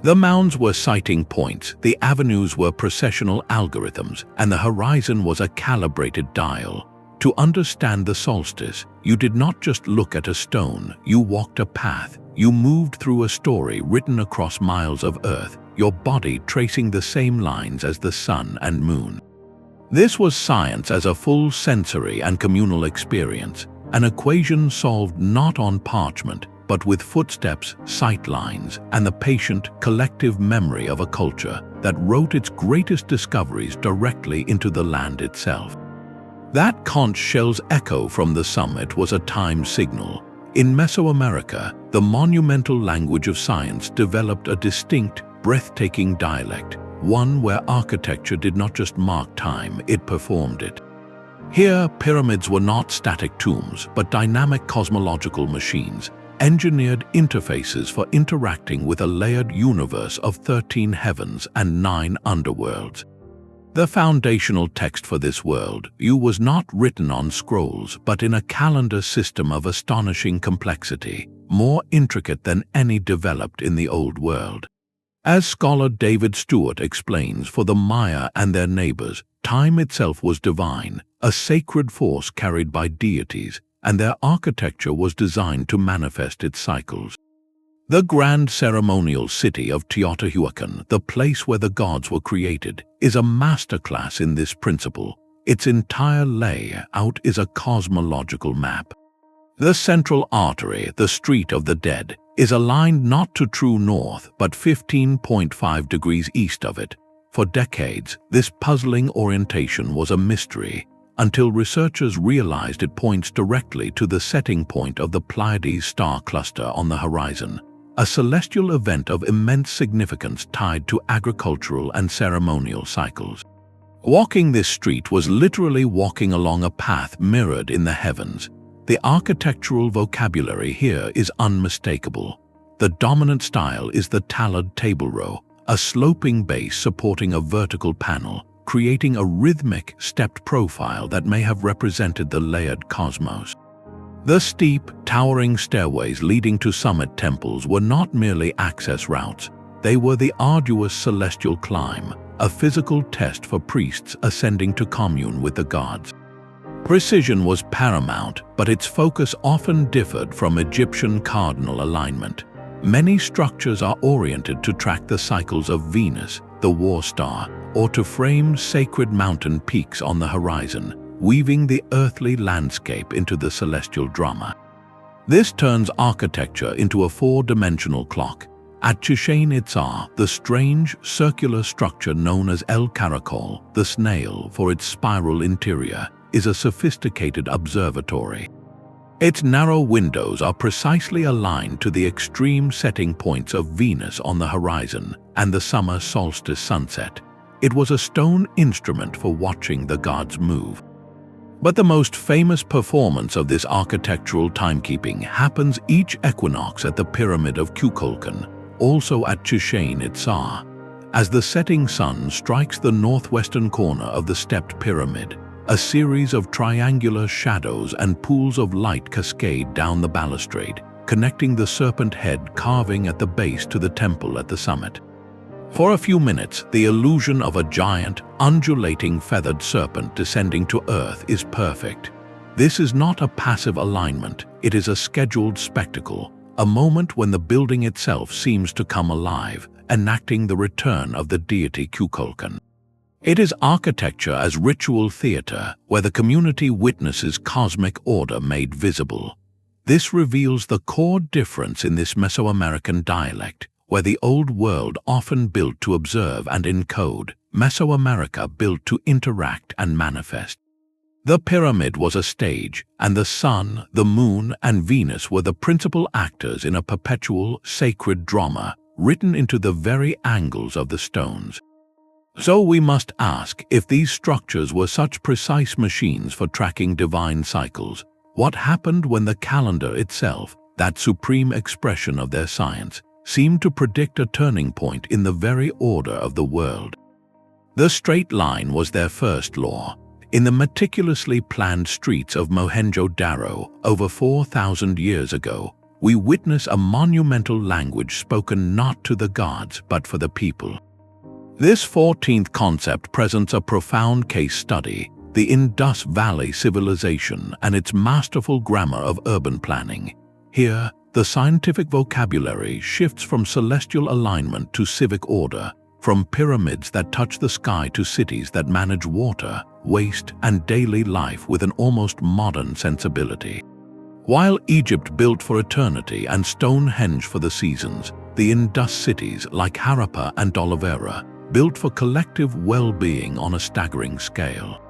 The mounds were sighting points, the avenues were processional algorithms, and the horizon was a calibrated dial. To understand the solstice, you did not just look at a stone, you walked a path. You moved through a story written across miles of earth, your body tracing the same lines as the sun and moon. This was science as a full sensory and communal experience, an equation solved not on parchment, but with footsteps, sight lines, and the patient, collective memory of a culture that wrote its greatest discoveries directly into the land itself. That conch shell's echo from the summit was a time signal. In Mesoamerica, the monumental language of science developed a distinct, breathtaking dialect, one where architecture did not just mark time, it performed it. Here, pyramids were not static tombs, but dynamic cosmological machines, engineered interfaces for interacting with a layered universe of 13 heavens and 9 underworlds. The foundational text for this world view was not written on scrolls, but in a calendar system of astonishing complexity, more intricate than any developed in the Old World. As scholar David Stewart explains, for the Maya and their neighbors, time itself was divine, a sacred force carried by deities, and their architecture was designed to manifest its cycles. The grand ceremonial city of Teotihuacan, the place where the gods were created, is a masterclass in this principle. Its entire layout is a cosmological map. The central artery, the Street of the Dead, is aligned not to true north but 15.5 degrees east of it. For decades, this puzzling orientation was a mystery, until researchers realized it points directly to the setting point of the Pleiades star cluster on the horizon, a celestial event of immense significance tied to agricultural and ceremonial cycles. Walking this street was literally walking along a path mirrored in the heavens. The architectural vocabulary here is unmistakable. The dominant style is the talud table row, a sloping base supporting a vertical panel, creating a rhythmic, stepped profile that may have represented the layered cosmos. The steep, towering stairways leading to summit temples were not merely access routes. They were the arduous celestial climb, a physical test for priests ascending to commune with the gods. Precision was paramount, but its focus often differed from Egyptian cardinal alignment. Many structures are oriented to track the cycles of Venus, the war star, or to frame sacred mountain peaks on the horizon, weaving the earthly landscape into the celestial drama. This turns architecture into a four-dimensional clock. At Chichen Itza, the strange, circular structure known as El Caracol, the snail for its spiral interior, is a sophisticated observatory. Its narrow windows are precisely aligned to the extreme setting points of Venus on the horizon and the summer solstice sunset. It was a stone instrument for watching the gods move. But the most famous performance of this architectural timekeeping happens each equinox at the Pyramid of Kukulkan, also at Chichen Itza. As the setting sun strikes the northwestern corner of the stepped pyramid, a series of triangular shadows and pools of light cascade down the balustrade, connecting the serpent head carving at the base to the temple at the summit. For a few minutes, the illusion of a giant, undulating feathered serpent descending to earth is perfect. This is not a passive alignment, it is a scheduled spectacle, a moment when the building itself seems to come alive, enacting the return of the deity Kukulkan. It is architecture as ritual theater, where the community witnesses cosmic order made visible. This reveals the core difference in this Mesoamerican dialect, where the Old World often built to observe and encode, Mesoamerica built to interact and manifest. The pyramid was a stage, and the sun, the moon, and Venus were the principal actors in a perpetual, sacred drama, written into the very angles of the stones. So we must ask, if these structures were such precise machines for tracking divine cycles, what happened when the calendar itself, that supreme expression of their science, seemed to predict a turning point in the very order of the world? The straight line was their first law. In the meticulously planned streets of Mohenjo-Daro, over 4,000 years ago, we witness a monumental language spoken not to the gods but for the people. This 14th concept presents a profound case study, the Indus Valley civilization and its masterful grammar of urban planning. Here, the scientific vocabulary shifts from celestial alignment to civic order, from pyramids that touch the sky to cities that manage water, waste, and daily life with an almost modern sensibility. While Egypt built for eternity and Stonehenge for the seasons, the Indus cities like Harappa and Dolivera built for collective well-being on a staggering scale.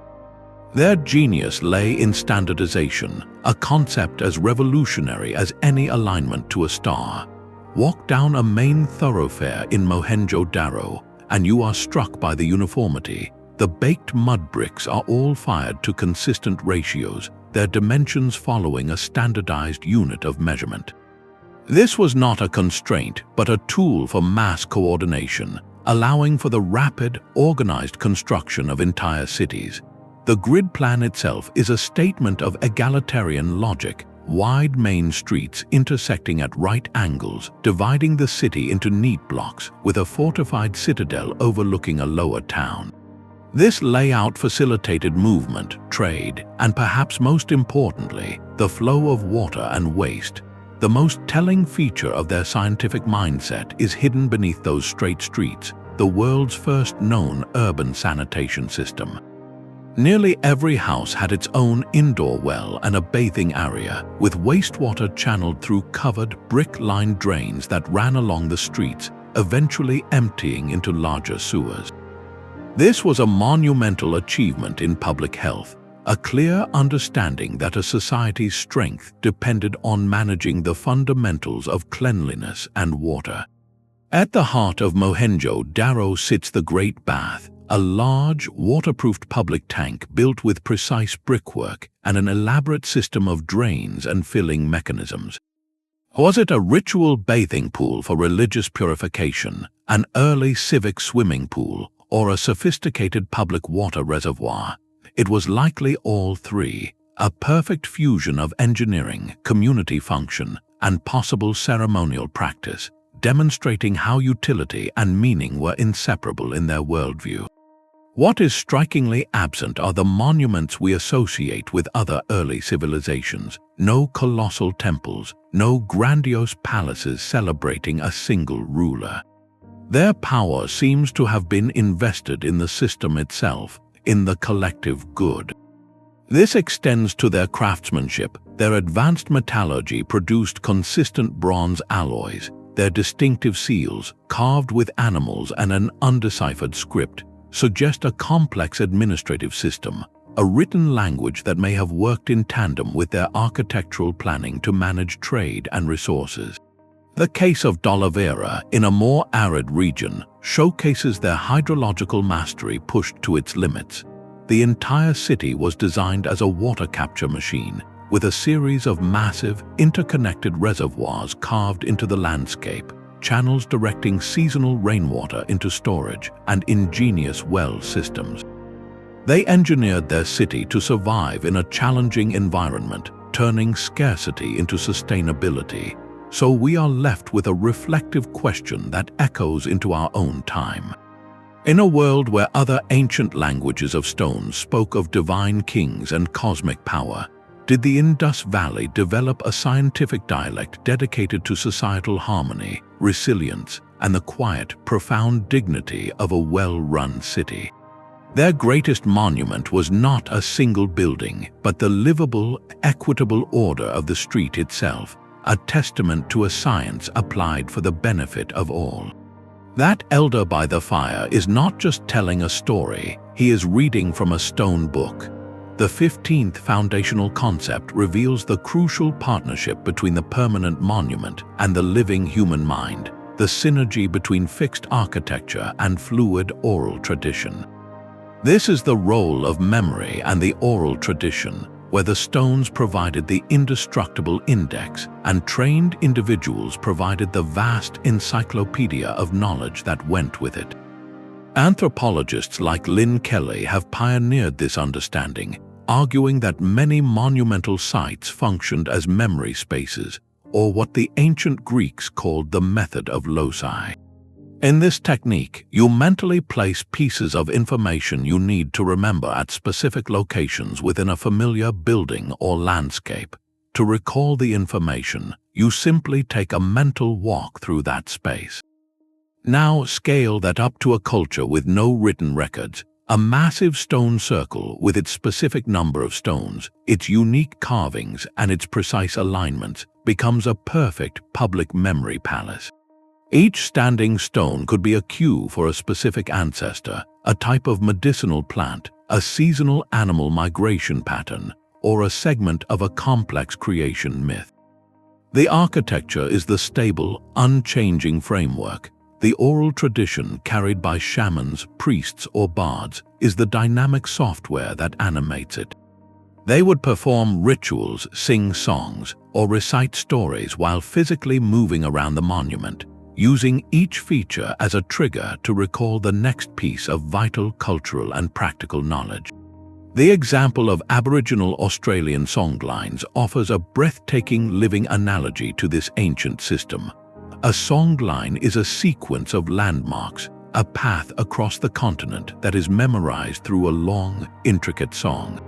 Their genius lay in standardization, a concept as revolutionary as any alignment to a star. Walk down a main thoroughfare in Mohenjo-Daro, and you are struck by the uniformity. The The baked mud bricks are all fired to consistent ratios, their dimensions following a standardized unit of measurement. This was not a constraint, but a tool for mass coordination, allowing for the rapid, organized construction of entire cities. The grid plan itself is a statement of egalitarian logic, wide main streets intersecting at right angles, dividing the city into neat blocks, with a fortified citadel overlooking a lower town. This layout facilitated movement, trade, and perhaps most importantly, the flow of water and waste. The most telling feature of their scientific mindset is hidden beneath those straight streets, the world's first known urban sanitation system. Nearly every house had its own indoor well and a bathing area, with wastewater channeled through covered, brick-lined drains that ran along the streets, eventually emptying into larger sewers. This was a monumental achievement in public health, a clear understanding that a society's strength depended on managing the fundamentals of cleanliness and water. At the heart of Mohenjo-Daro sits the Great Bath, a large, waterproofed public tank built with precise brickwork and an elaborate system of drains and filling mechanisms. Was it a ritual bathing pool for religious purification, an early civic swimming pool, or a sophisticated public water reservoir? It was likely all three, a perfect fusion of engineering, community function, and possible ceremonial practice, demonstrating how utility and meaning were inseparable in their worldview. What is strikingly absent are the monuments we associate with other early civilizations. No colossal temples, no grandiose palaces celebrating a single ruler. Their power seems to have been invested in the system itself, in the collective good. This extends to their craftsmanship. Their advanced metallurgy produced consistent bronze alloys, their distinctive seals, carved with animals and an undeciphered script, suggest a complex administrative system, a written language that may have worked in tandem with their architectural planning to manage trade and resources. The case of D'Oliveira, in a more arid region, showcases their hydrological mastery pushed to its limits. The entire city was designed as a water capture machine, with a series of massive, interconnected reservoirs carved into the landscape, channels directing seasonal rainwater into storage, and ingenious well systems. They engineered their city to survive in a challenging environment, turning scarcity into sustainability. So we are left with a reflective question that echoes into our own time. In a world where other ancient languages of stone spoke of divine kings and cosmic power, did the Indus Valley develop a scientific dialect dedicated to societal harmony, resilience, and the quiet, profound dignity of a well-run city? Their greatest monument was not a single building, but the livable, equitable order of the street itself, a testament to a science applied for the benefit of all. That elder by the fire is not just telling a story, he is reading from a stone book. The 15th foundational concept reveals the crucial partnership between the permanent monument and the living human mind, the synergy between fixed architecture and fluid oral tradition. This is the role of memory and the oral tradition, where the stones provided the indestructible index and trained individuals provided the vast encyclopedia of knowledge that went with it. Anthropologists like Lynn Kelly have pioneered this understanding, arguing that many monumental sites functioned as memory spaces, or what the ancient Greeks called the method of loci. In this technique, you mentally place pieces of information you need to remember at specific locations within a familiar building or landscape. To recall the information, you simply take a mental walk through that space. Now scale that up to a culture with no written records. A massive stone circle with its specific number of stones, its unique carvings, and its precise alignments becomes a perfect public memory palace. Each standing stone could be a cue for a specific ancestor, a type of medicinal plant, a seasonal animal migration pattern, or a segment of a complex creation myth. The architecture is the stable, unchanging framework. The oral tradition carried by shamans, priests, or bards is the dynamic software that animates it. They would perform rituals, sing songs, or recite stories while physically moving around the monument, using each feature as a trigger to recall the next piece of vital cultural and practical knowledge. The example of Aboriginal Australian songlines offers a breathtaking living analogy to this ancient system. A songline is a sequence of landmarks, a path across the continent that is memorized through a long, intricate song.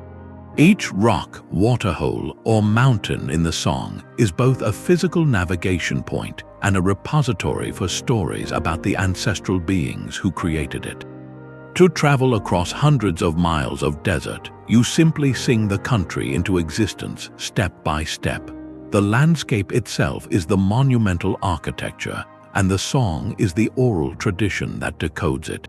Each rock, waterhole, or mountain in the song is both a physical navigation point and a repository for stories about the ancestral beings who created it. To travel across hundreds of miles of desert, you simply sing the country into existence step by step. The landscape itself is the monumental architecture, and the song is the oral tradition that decodes it.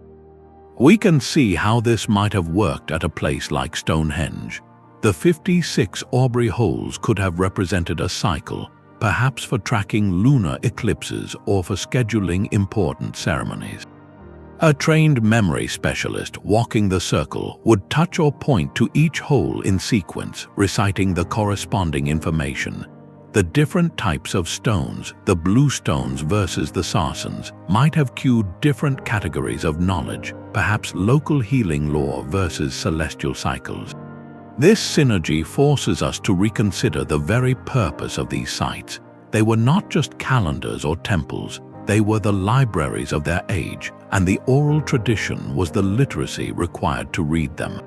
We can see how this might have worked at a place like Stonehenge. The 56 Aubrey holes could have represented a cycle, perhaps for tracking lunar eclipses or for scheduling important ceremonies. A trained memory specialist walking the circle would touch or point to each hole in sequence, reciting the corresponding information. The different types of stones, the bluestones versus the sarsens, might have cued different categories of knowledge, perhaps local healing lore versus celestial cycles. This synergy forces us to reconsider the very purpose of these sites. They were not just calendars or temples, they were the libraries of their age, and the oral tradition was the literacy required to read them.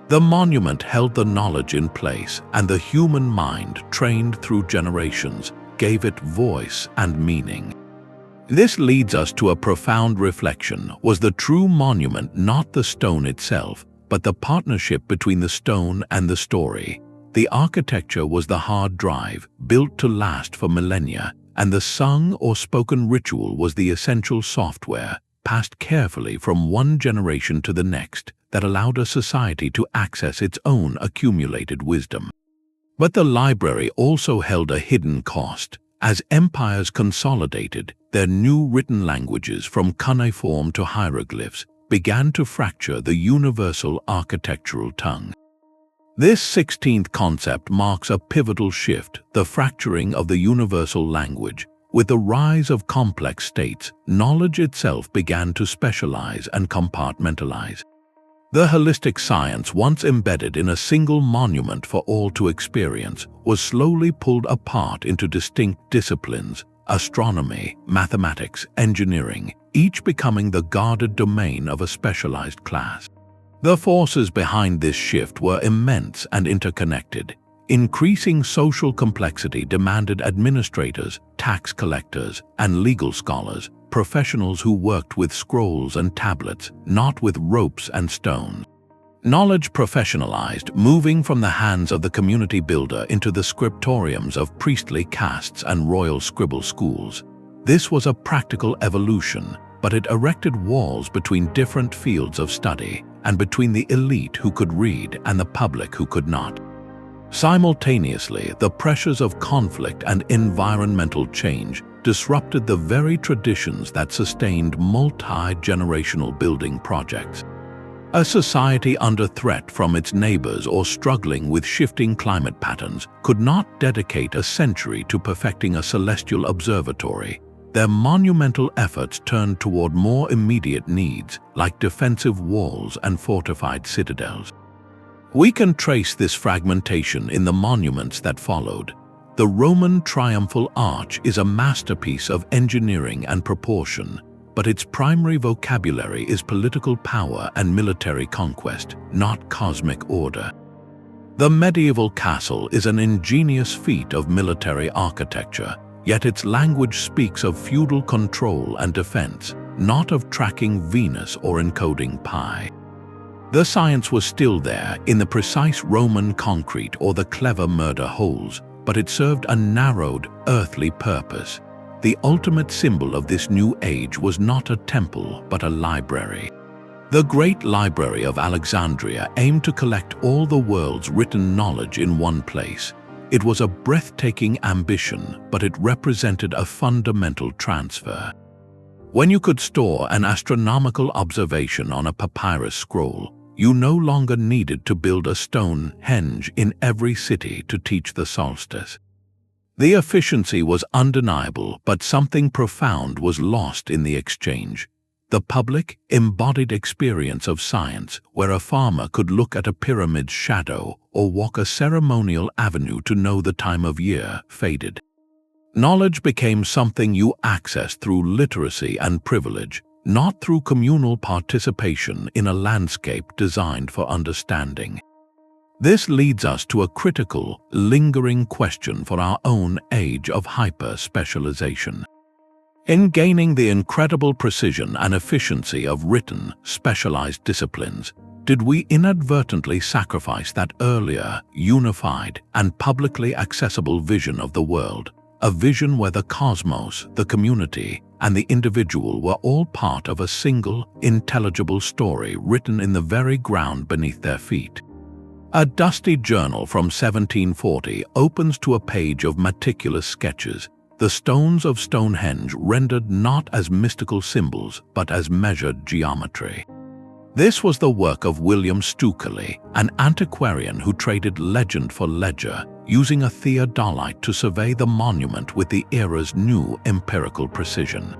The monument held the knowledge in place, and the human mind, trained through generations, gave it voice and meaning. This leads us to a profound reflection. Was the true monument not the stone itself, but the partnership between the stone and the story? The architecture was the hard drive, built to last for millennia, and the sung or spoken ritual was the essential software, passed carefully from one generation to the next, that allowed a society to access its own accumulated wisdom. But the library also held a hidden cost. As empires consolidated, their new written languages, from cuneiform to hieroglyphs, began to fracture the universal architectural tongue. This 16th concept marks a pivotal shift, the fracturing of the universal language. With the rise of complex states, knowledge itself began to specialize and compartmentalize. The holistic science, once embedded in a single monument for all to experience, was slowly pulled apart into distinct disciplines: astronomy, mathematics, engineering, each becoming the guarded domain of a specialized class. The forces behind this shift were immense and interconnected. Increasing social complexity demanded administrators, tax collectors, and legal scholars, professionals who worked with scrolls and tablets, not with ropes and stones. Knowledge professionalized, moving from the hands of the community builder into the scriptoriums of priestly castes and royal scribble schools. This was a practical evolution, but it erected walls between different fields of study, and between the elite who could read and the public who could not. Simultaneously, the pressures of conflict and environmental change disrupted the very traditions that sustained multi-generational building projects. A society under threat from its neighbors or struggling with shifting climate patterns could not dedicate a century to perfecting a celestial observatory. Their monumental efforts turned toward more immediate needs, like defensive walls and fortified citadels. We can trace this fragmentation in the monuments that followed. The Roman triumphal arch is a masterpiece of engineering and proportion, but its primary vocabulary is political power and military conquest, not cosmic order. The medieval castle is an ingenious feat of military architecture, yet its language speaks of feudal control and defense, not of tracking Venus or encoding pi. The science was still there in the precise Roman concrete or the clever murder holes, but it served a narrowed, earthly purpose. The ultimate symbol of this new age was not a temple, but a library. The Great Library of Alexandria aimed to collect all the world's written knowledge in one place. It was a breathtaking ambition, but it represented a fundamental transfer. When you could store an astronomical observation on a papyrus scroll, you no longer needed to build a Stonehenge in every city to teach the solstice. The efficiency was undeniable, but something profound was lost in the exchange. The public, embodied experience of science, where a farmer could look at a pyramid's shadow or walk a ceremonial avenue to know the time of year, faded. Knowledge became something you accessed through literacy and privilege, not through communal participation in a landscape designed for understanding. This leads us to a critical, lingering question for our own age of hyper-specialization. In gaining the incredible precision and efficiency of written, specialized disciplines, did we inadvertently sacrifice that earlier, unified, and publicly accessible vision of the world? A vision where the cosmos, the community, and the individual were all part of a single, intelligible story written in the very ground beneath their feet. A dusty journal from 1740 opens to a page of meticulous sketches, the stones of Stonehenge rendered not as mystical symbols but as measured geometry. This was the work of William Stukeley, an antiquarian who traded legend for ledger, using a theodolite to survey the monument with the era's new empirical precision.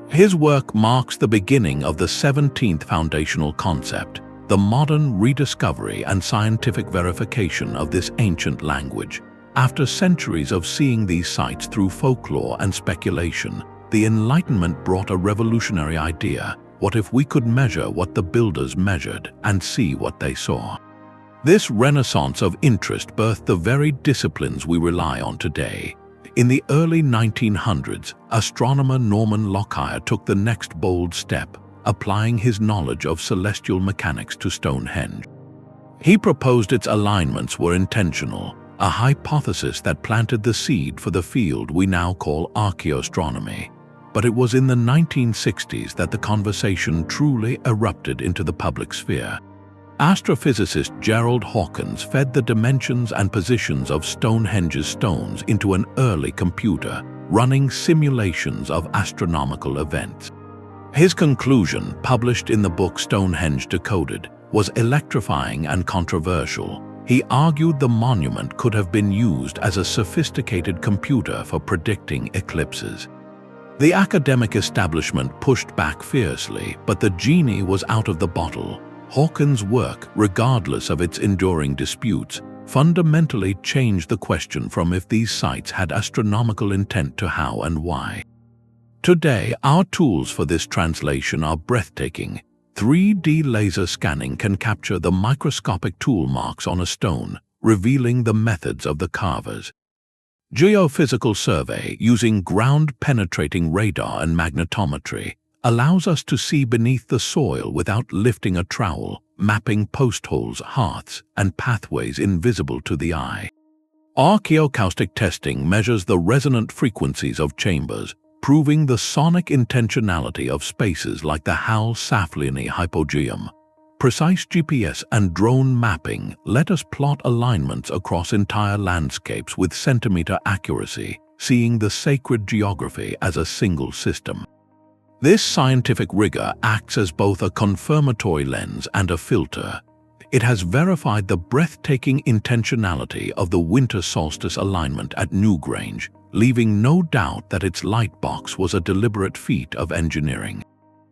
His work marks the beginning of the 17th foundational concept, the modern rediscovery and scientific verification of this ancient language. After centuries of seeing these sites through folklore and speculation, the Enlightenment brought a revolutionary idea. What if we could measure what the builders measured and see what they saw? This renaissance of interest birthed the very disciplines we rely on today. In the early 1900s, astronomer Norman Lockyer took the next bold step, applying his knowledge of celestial mechanics to Stonehenge. He proposed its alignments were intentional, a hypothesis that planted the seed for the field we now call archaeoastronomy. But it was in the 1960s that the conversation truly erupted into the public sphere. Astrophysicist Gerald Hawkins fed the dimensions and positions of Stonehenge's stones into an early computer, running simulations of astronomical events. His conclusion, published in the book Stonehenge Decoded, was electrifying and controversial. He argued the monument could have been used as a sophisticated computer for predicting eclipses. The academic establishment pushed back fiercely, but the genie was out of the bottle. Hawkins' work, regardless of its enduring disputes, fundamentally changed the question from if these sites had astronomical intent to how and why. Today, our tools for this translation are breathtaking. 3D laser scanning can capture the microscopic tool marks on a stone, revealing the methods of the carvers. Geophysical survey, using ground-penetrating radar and magnetometry, allows us to see beneath the soil without lifting a trowel, mapping post holes, hearths, and pathways invisible to the eye. Archaeoacoustic testing measures the resonant frequencies of chambers, proving the sonic intentionality of spaces like the Hal-Saflieni hypogeum. Precise GPS and drone mapping let us plot alignments across entire landscapes with centimeter accuracy, seeing the sacred geography as a single system. This scientific rigor acts as both a confirmatory lens and a filter. It has verified the breathtaking intentionality of the winter solstice alignment at Newgrange, leaving no doubt that its light box was a deliberate feat of engineering.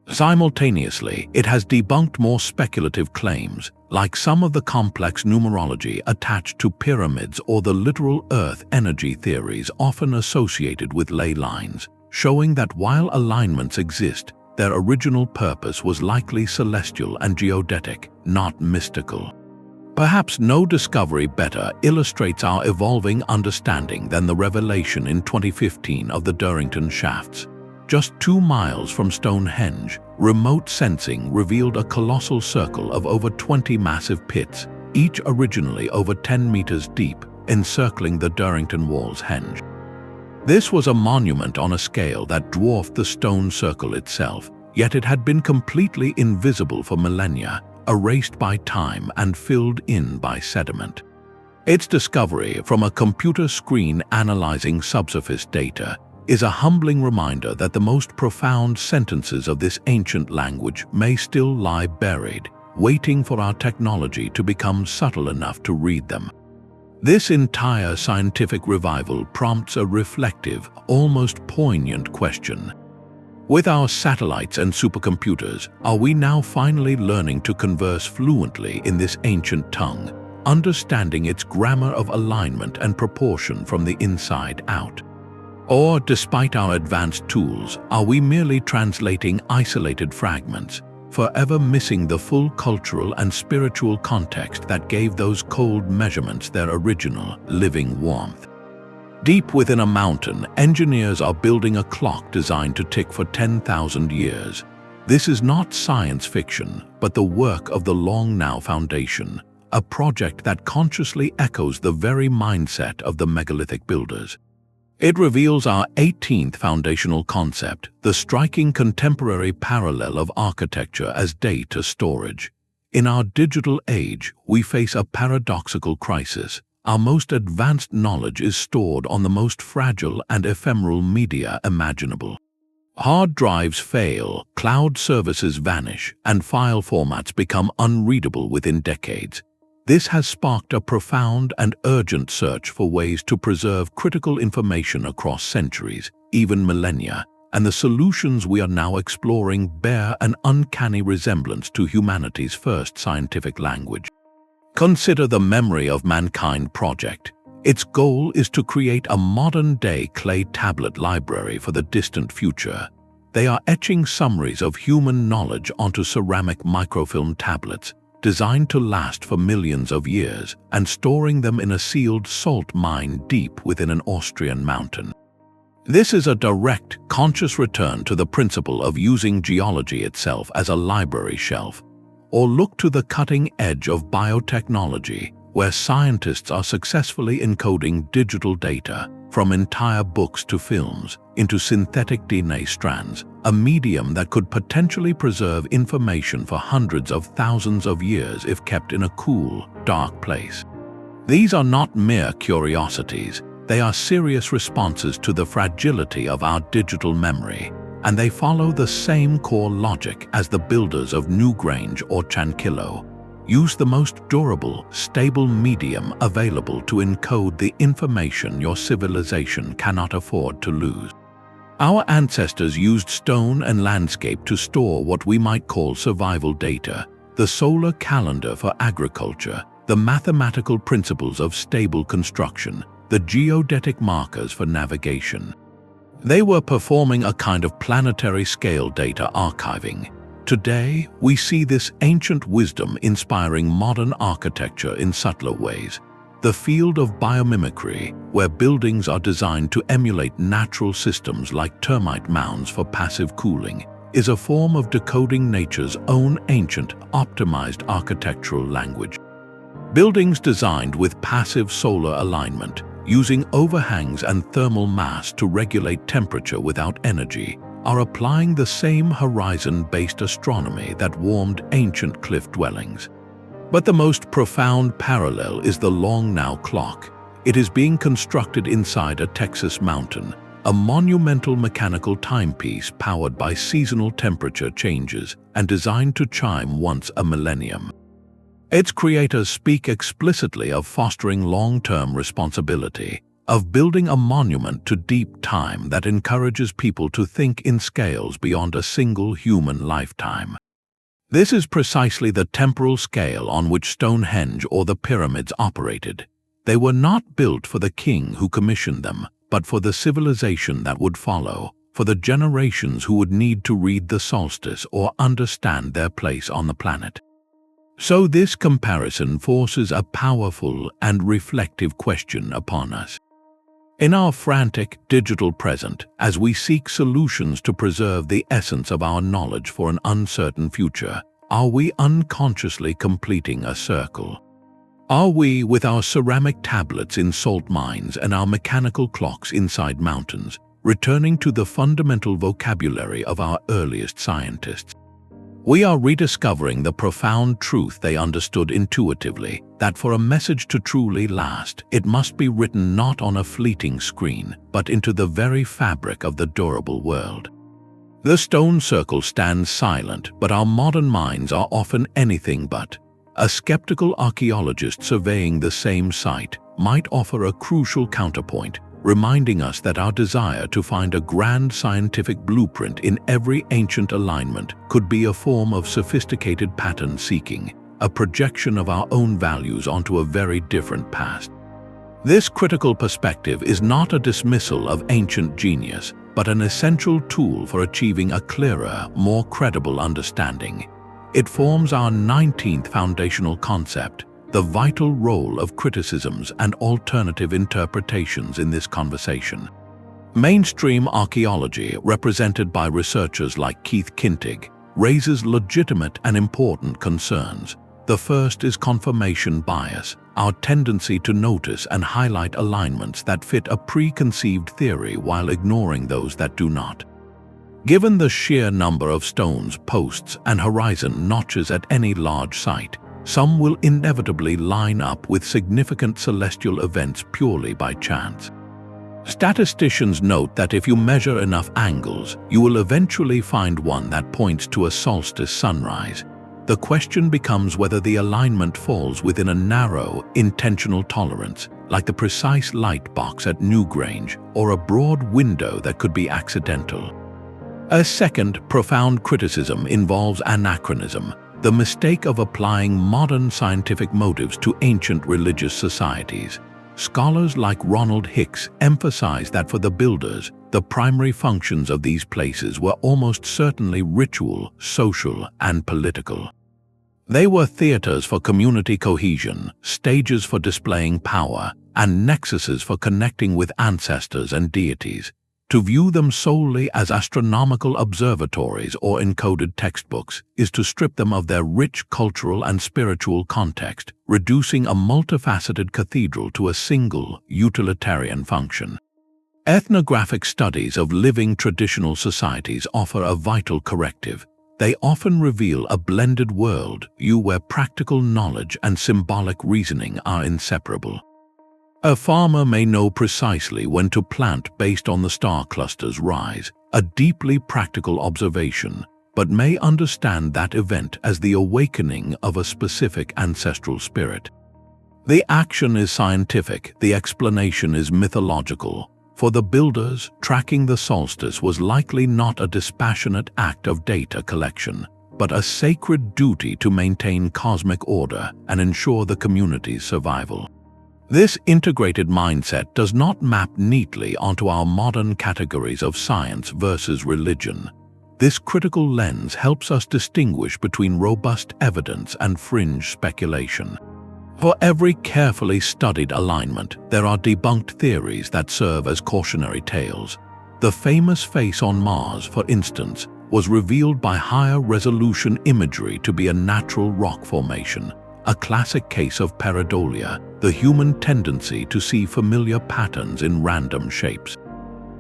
Simultaneously, it has debunked more speculative claims, like some of the complex numerology attached to pyramids or the literal Earth energy theories often associated with ley lines, showing that while alignments exist, their original purpose was likely celestial and geodetic, not mystical. Perhaps no discovery better illustrates our evolving understanding than the revelation in 2015 of the Durrington shafts. Just 2 miles from Stonehenge, remote sensing revealed a colossal circle of over 20 massive pits, each originally over 10 meters deep, encircling the Durrington Wall's henge. This was a monument on a scale that dwarfed the stone circle itself, yet it had been completely invisible for millennia, erased by time and filled in by sediment. Its discovery from a computer screen analyzing subsurface data is a humbling reminder that the most profound sentences of this ancient language may still lie buried, waiting for our technology to become subtle enough to read them. This entire scientific revival prompts a reflective, almost poignant question. With our satellites and supercomputers, are we now finally learning to converse fluently in this ancient tongue, understanding its grammar of alignment and proportion from the inside out? Or, despite our advanced tools, are we merely translating isolated fragments, forever missing the full cultural and spiritual context that gave those cold measurements their original, living warmth? Deep within a mountain, engineers are building a clock designed to tick for 10,000 years. This is not science fiction, but the work of the Long Now Foundation, a project that consciously echoes the very mindset of the megalithic builders. It reveals our 18th foundational concept, the striking contemporary parallel of architecture as data storage. In our digital age, we face a paradoxical crisis. Our most advanced knowledge is stored on the most fragile and ephemeral media imaginable. Hard drives fail, cloud services vanish, and file formats become unreadable within decades. This has sparked a profound and urgent search for ways to preserve critical information across centuries, even millennia, and the solutions we are now exploring bear an uncanny resemblance to humanity's first scientific language. Consider the Memory of Mankind project. Its goal is to create a modern-day clay tablet library for the distant future. They are etching summaries of human knowledge onto ceramic microfilm tablets, designed to last for millions of years, and storing them in a sealed salt mine deep within an Austrian mountain. This is a direct, conscious return to the principle of using geology itself as a library shelf. Or look to the cutting edge of biotechnology, where scientists are successfully encoding digital data, from entire books to films, into synthetic DNA strands, a medium that could potentially preserve information for hundreds of thousands of years if kept in a cool, dark place. These are not mere curiosities, they are serious responses to the fragility of our digital memory, and they follow the same core logic as the builders of Newgrange or Chancillo. Use the most durable, stable medium available to encode the information your civilization cannot afford to lose. Our ancestors used stone and landscape to store what we might call survival data, the solar calendar for agriculture, the mathematical principles of stable construction, the geodetic markers for navigation. They were performing a kind of planetary scale data archiving. Today, we see this ancient wisdom inspiring modern architecture in subtler ways. The field of biomimicry, where buildings are designed to emulate natural systems like termite mounds for passive cooling, is a form of decoding nature's own ancient, optimized architectural language. Buildings designed with passive solar alignment, using overhangs and thermal mass to regulate temperature without energy, are applying the same horizon-based astronomy that warmed ancient cliff dwellings. But the most profound parallel is the Long Now clock. It is being constructed inside a Texas mountain, a monumental mechanical timepiece powered by seasonal temperature changes and designed to chime once a millennium. Its creators speak explicitly of fostering long-term responsibility, of building a monument to deep time that encourages people to think in scales beyond a single human lifetime. This is precisely the temporal scale on which Stonehenge or the pyramids operated. They were not built for the king who commissioned them, but for the civilization that would follow, for the generations who would need to read the solstice or understand their place on the planet. So this comparison forces a powerful and reflective question upon us. In our frantic digital present, as we seek solutions to preserve the essence of our knowledge for an uncertain future, are we unconsciously completing a circle? Are we, with our ceramic tablets in salt mines and our mechanical clocks inside mountains, returning to the fundamental vocabulary of our earliest scientists? We are rediscovering the profound truth they understood intuitively, that for a message to truly last, it must be written not on a fleeting screen, but into the very fabric of the durable world. The stone circle stands silent, but our modern minds are often anything but. A skeptical archaeologist surveying the same site might offer a crucial counterpoint, reminding us that our desire to find a grand scientific blueprint in every ancient alignment could be a form of sophisticated pattern seeking, a projection of our own values onto a very different past. This critical perspective is not a dismissal of ancient genius, but an essential tool for achieving a clearer, more credible understanding. It forms our 19th foundational concept, the vital role of criticisms and alternative interpretations in this conversation. Mainstream archaeology, represented by researchers like Keith Kintig, raises legitimate and important concerns. The first is confirmation bias, our tendency to notice and highlight alignments that fit a preconceived theory while ignoring those that do not. Given the sheer number of stones, posts, and horizon notches at any large site, some will inevitably line up with significant celestial events purely by chance. Statisticians note that if you measure enough angles, you will eventually find one that points to a solstice sunrise. The question becomes whether the alignment falls within a narrow, intentional tolerance, like the precise light box at Newgrange, or a broad window that could be accidental. A second profound criticism involves anachronism, the mistake of applying modern scientific motives to ancient religious societies. Scholars like Ronald Hicks emphasize that for the builders, the primary functions of these places were almost certainly ritual, social, and political. They were theaters for community cohesion, stages for displaying power, and nexuses for connecting with ancestors and deities. To view them solely as astronomical observatories or encoded textbooks is to strip them of their rich cultural and spiritual context, reducing a multifaceted cathedral to a single, utilitarian function. Ethnographic studies of living traditional societies offer a vital corrective. They often reveal a blended world where practical knowledge and symbolic reasoning are inseparable. A farmer may know precisely when to plant based on the star cluster's rise, a deeply practical observation, but may understand that event as the awakening of a specific ancestral spirit. The action is scientific, the explanation is mythological. For the builders, tracking the solstice was likely not a dispassionate act of data collection, but a sacred duty to maintain cosmic order and ensure the community's survival. This integrated mindset does not map neatly onto our modern categories of science versus religion. This critical lens helps us distinguish between robust evidence and fringe speculation. For every carefully studied alignment, there are debunked theories that serve as cautionary tales. The famous face on Mars, for instance, was revealed by higher resolution imagery to be a natural rock formation, a classic case of pareidolia, the human tendency to see familiar patterns in random shapes.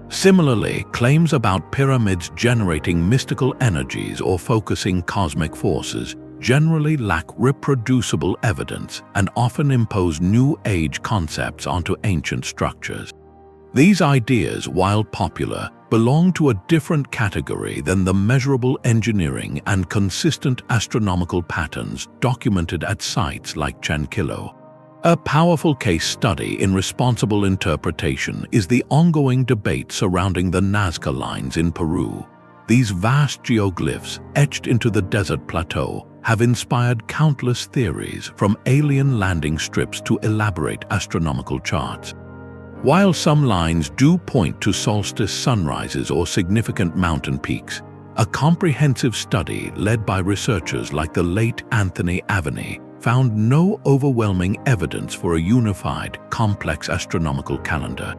Similarly, claims about pyramids generating mystical energies or focusing cosmic forces generally lack reproducible evidence and often impose New Age concepts onto ancient structures. These ideas, while popular, belong to a different category than the measurable engineering and consistent astronomical patterns documented at sites like Chancillo. A powerful case study in responsible interpretation is the ongoing debate surrounding the Nazca lines in Peru. These vast geoglyphs, etched into the desert plateau, have inspired countless theories, from alien landing strips to elaborate astronomical charts. While some lines do point to solstice sunrises or significant mountain peaks, a comprehensive study led by researchers like the late Anthony Aveni found no overwhelming evidence for a unified, complex astronomical calendar.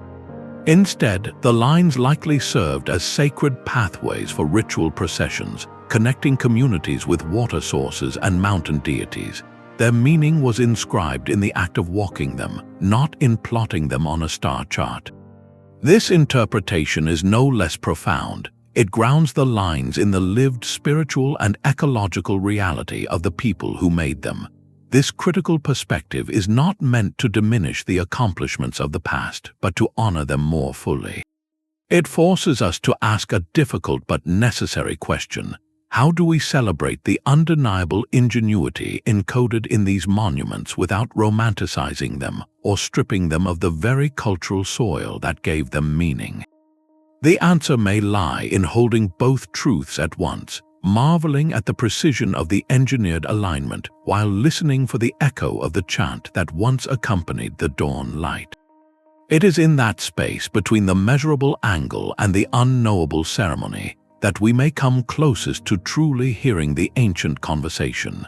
Instead, the lines likely served as sacred pathways for ritual processions, connecting communities with water sources and mountain deities. Their meaning was inscribed in the act of walking them, not in plotting them on a star chart. This interpretation is no less profound. It grounds the lines in the lived spiritual and ecological reality of the people who made them. This critical perspective is not meant to diminish the accomplishments of the past, but to honor them more fully. It forces us to ask a difficult but necessary question. How do we celebrate the undeniable ingenuity encoded in these monuments without romanticizing them or stripping them of the very cultural soil that gave them meaning? The answer may lie in holding both truths at once, marveling at the precision of the engineered alignment while listening for the echo of the chant that once accompanied the dawn light. It is in that space between the measurable angle and the unknowable ceremony that we may come closest to truly hearing the ancient conversation.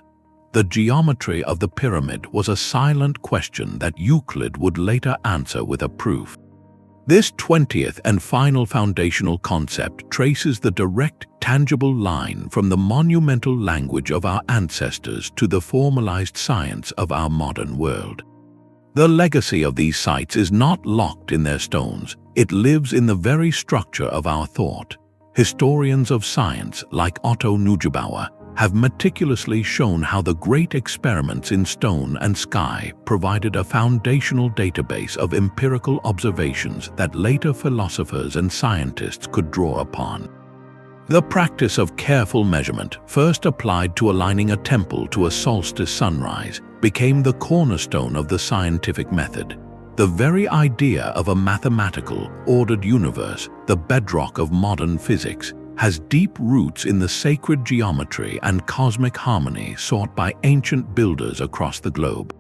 The geometry of the pyramid was a silent question that Euclid would later answer with a proof. This 20th and final foundational concept traces the direct, tangible line from the monumental language of our ancestors to the formalized science of our modern world. The legacy of these sites is not locked in their stones, it lives in the very structure of our thought. Historians of science, like Otto Neugebauer, have meticulously shown how the great experiments in stone and sky provided a foundational database of empirical observations that later philosophers and scientists could draw upon. The practice of careful measurement, first applied to aligning a temple to a solstice sunrise, became the cornerstone of the scientific method. The very idea of a mathematical, ordered universe, the bedrock of modern physics, has deep roots in the sacred geometry and cosmic harmony sought by ancient builders across the globe.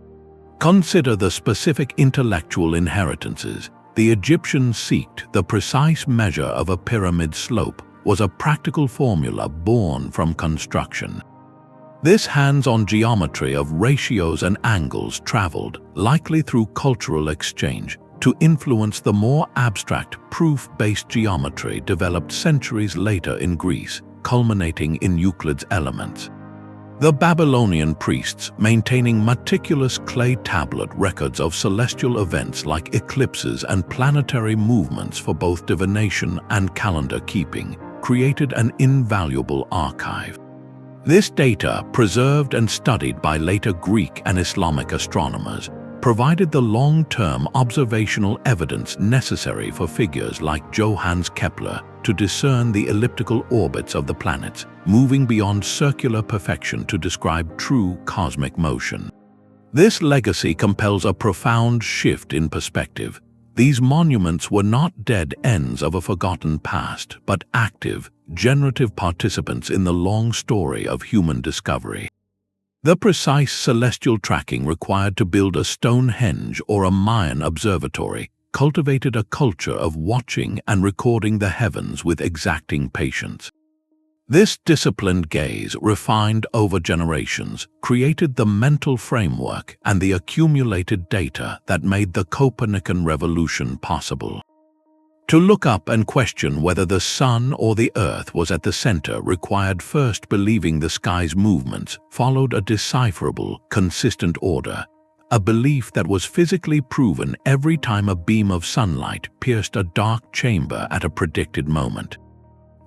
Consider the specific intellectual inheritances. The Egyptians sought the precise measure of a pyramid slope was a practical formula born from construction. This hands-on geometry of ratios and angles traveled, likely through cultural exchange, to influence the more abstract proof-based geometry developed centuries later in Greece, culminating in Euclid's Elements. The Babylonian priests, maintaining meticulous clay tablet records of celestial events like eclipses and planetary movements for both divination and calendar keeping, created an invaluable archive. This data, preserved and studied by later Greek and Islamic astronomers, provided the long-term observational evidence necessary for figures like Johannes Kepler to discern the elliptical orbits of the planets, moving beyond circular perfection to describe true cosmic motion. This legacy compels a profound shift in perspective. These monuments were not dead ends of a forgotten past, but active, generative participants in the long story of human discovery. The precise celestial tracking required to build a Stonehenge or a Mayan observatory cultivated a culture of watching and recording the heavens with exacting patience. This disciplined gaze, refined over generations, created the mental framework and the accumulated data that made the Copernican revolution possible. To look up and question whether the sun or the earth was at the center required first believing the sky's movements followed a decipherable, consistent order, a belief that was physically proven every time a beam of sunlight pierced a dark chamber at a predicted moment.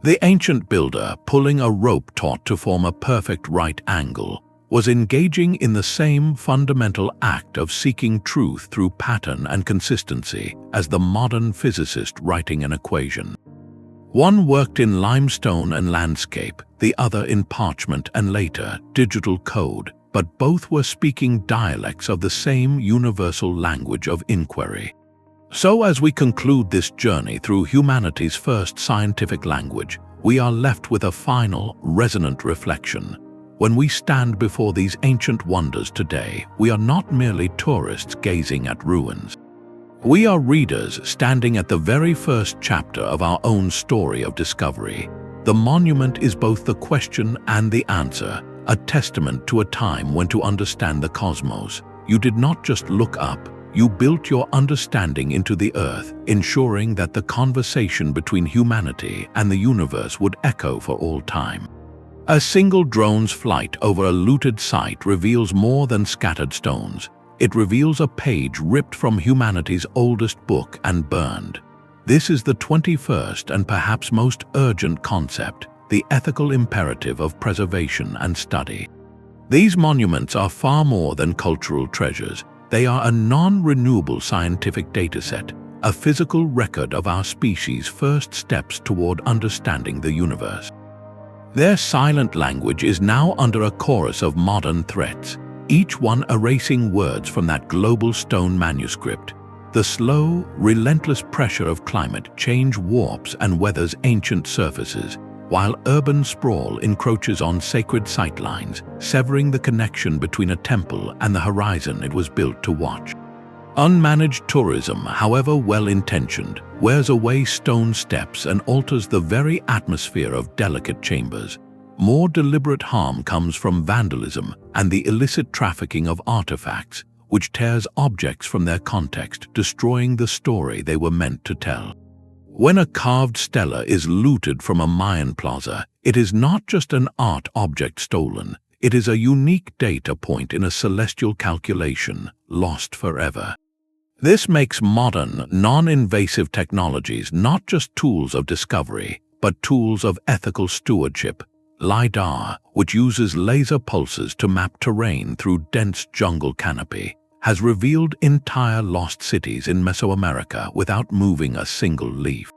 The ancient builder, pulling a rope taut to form a perfect right angle, was engaging in the same fundamental act of seeking truth through pattern and consistency as the modern physicist writing an equation. One worked in limestone and landscape, the other in parchment and later digital code, but both were speaking dialects of the same universal language of inquiry. So as we conclude this journey through humanity's first scientific language, we are left with a final, resonant reflection. When we stand before these ancient wonders today, we are not merely tourists gazing at ruins. We are readers standing at the very first chapter of our own story of discovery. The monument is both the question and the answer, a testament to a time when to understand the cosmos, you did not just look up, you built your understanding into the earth, ensuring that the conversation between humanity and the universe would echo for all time. A single drone's flight over a looted site reveals more than scattered stones. It reveals a page ripped from humanity's oldest book and burned. This is the 21st and perhaps most urgent concept, the ethical imperative of preservation and study. These monuments are far more than cultural treasures. They are a non-renewable scientific dataset, a physical record of our species' first steps toward understanding the universe. Their silent language is now under a chorus of modern threats, each one erasing words from that global stone manuscript. The slow, relentless pressure of climate change warps and weathers ancient surfaces, while urban sprawl encroaches on sacred sightlines, severing the connection between a temple and the horizon it was built to watch. Unmanaged tourism, however well-intentioned, wears away stone steps and alters the very atmosphere of delicate chambers. More deliberate harm comes from vandalism and the illicit trafficking of artifacts, which tears objects from their context, destroying the story they were meant to tell. When a carved stela is looted from a Mayan plaza, it is not just an art object stolen, it is a unique data point in a celestial calculation, lost forever. This makes modern, non-invasive technologies not just tools of discovery, but tools of ethical stewardship. LiDAR, which uses laser pulses to map terrain through dense jungle canopy, has revealed entire lost cities in Mesoamerica without moving a single leaf.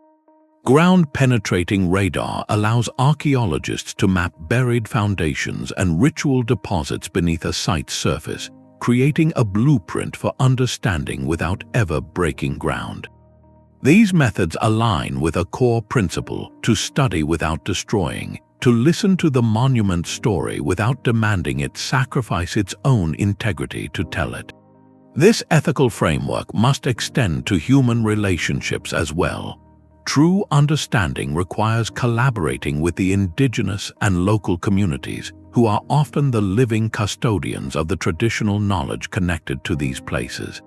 Ground-penetrating radar allows archaeologists to map buried foundations and ritual deposits beneath a site's surface, creating a blueprint for understanding without ever breaking ground. These methods align with a core principle: to study without destroying, to listen to the monument's story without demanding it sacrifice its own integrity to tell it. This ethical framework must extend to human relationships as well. True understanding requires collaborating with the indigenous and local communities, who are often the living custodians of the traditional knowledge connected to these places.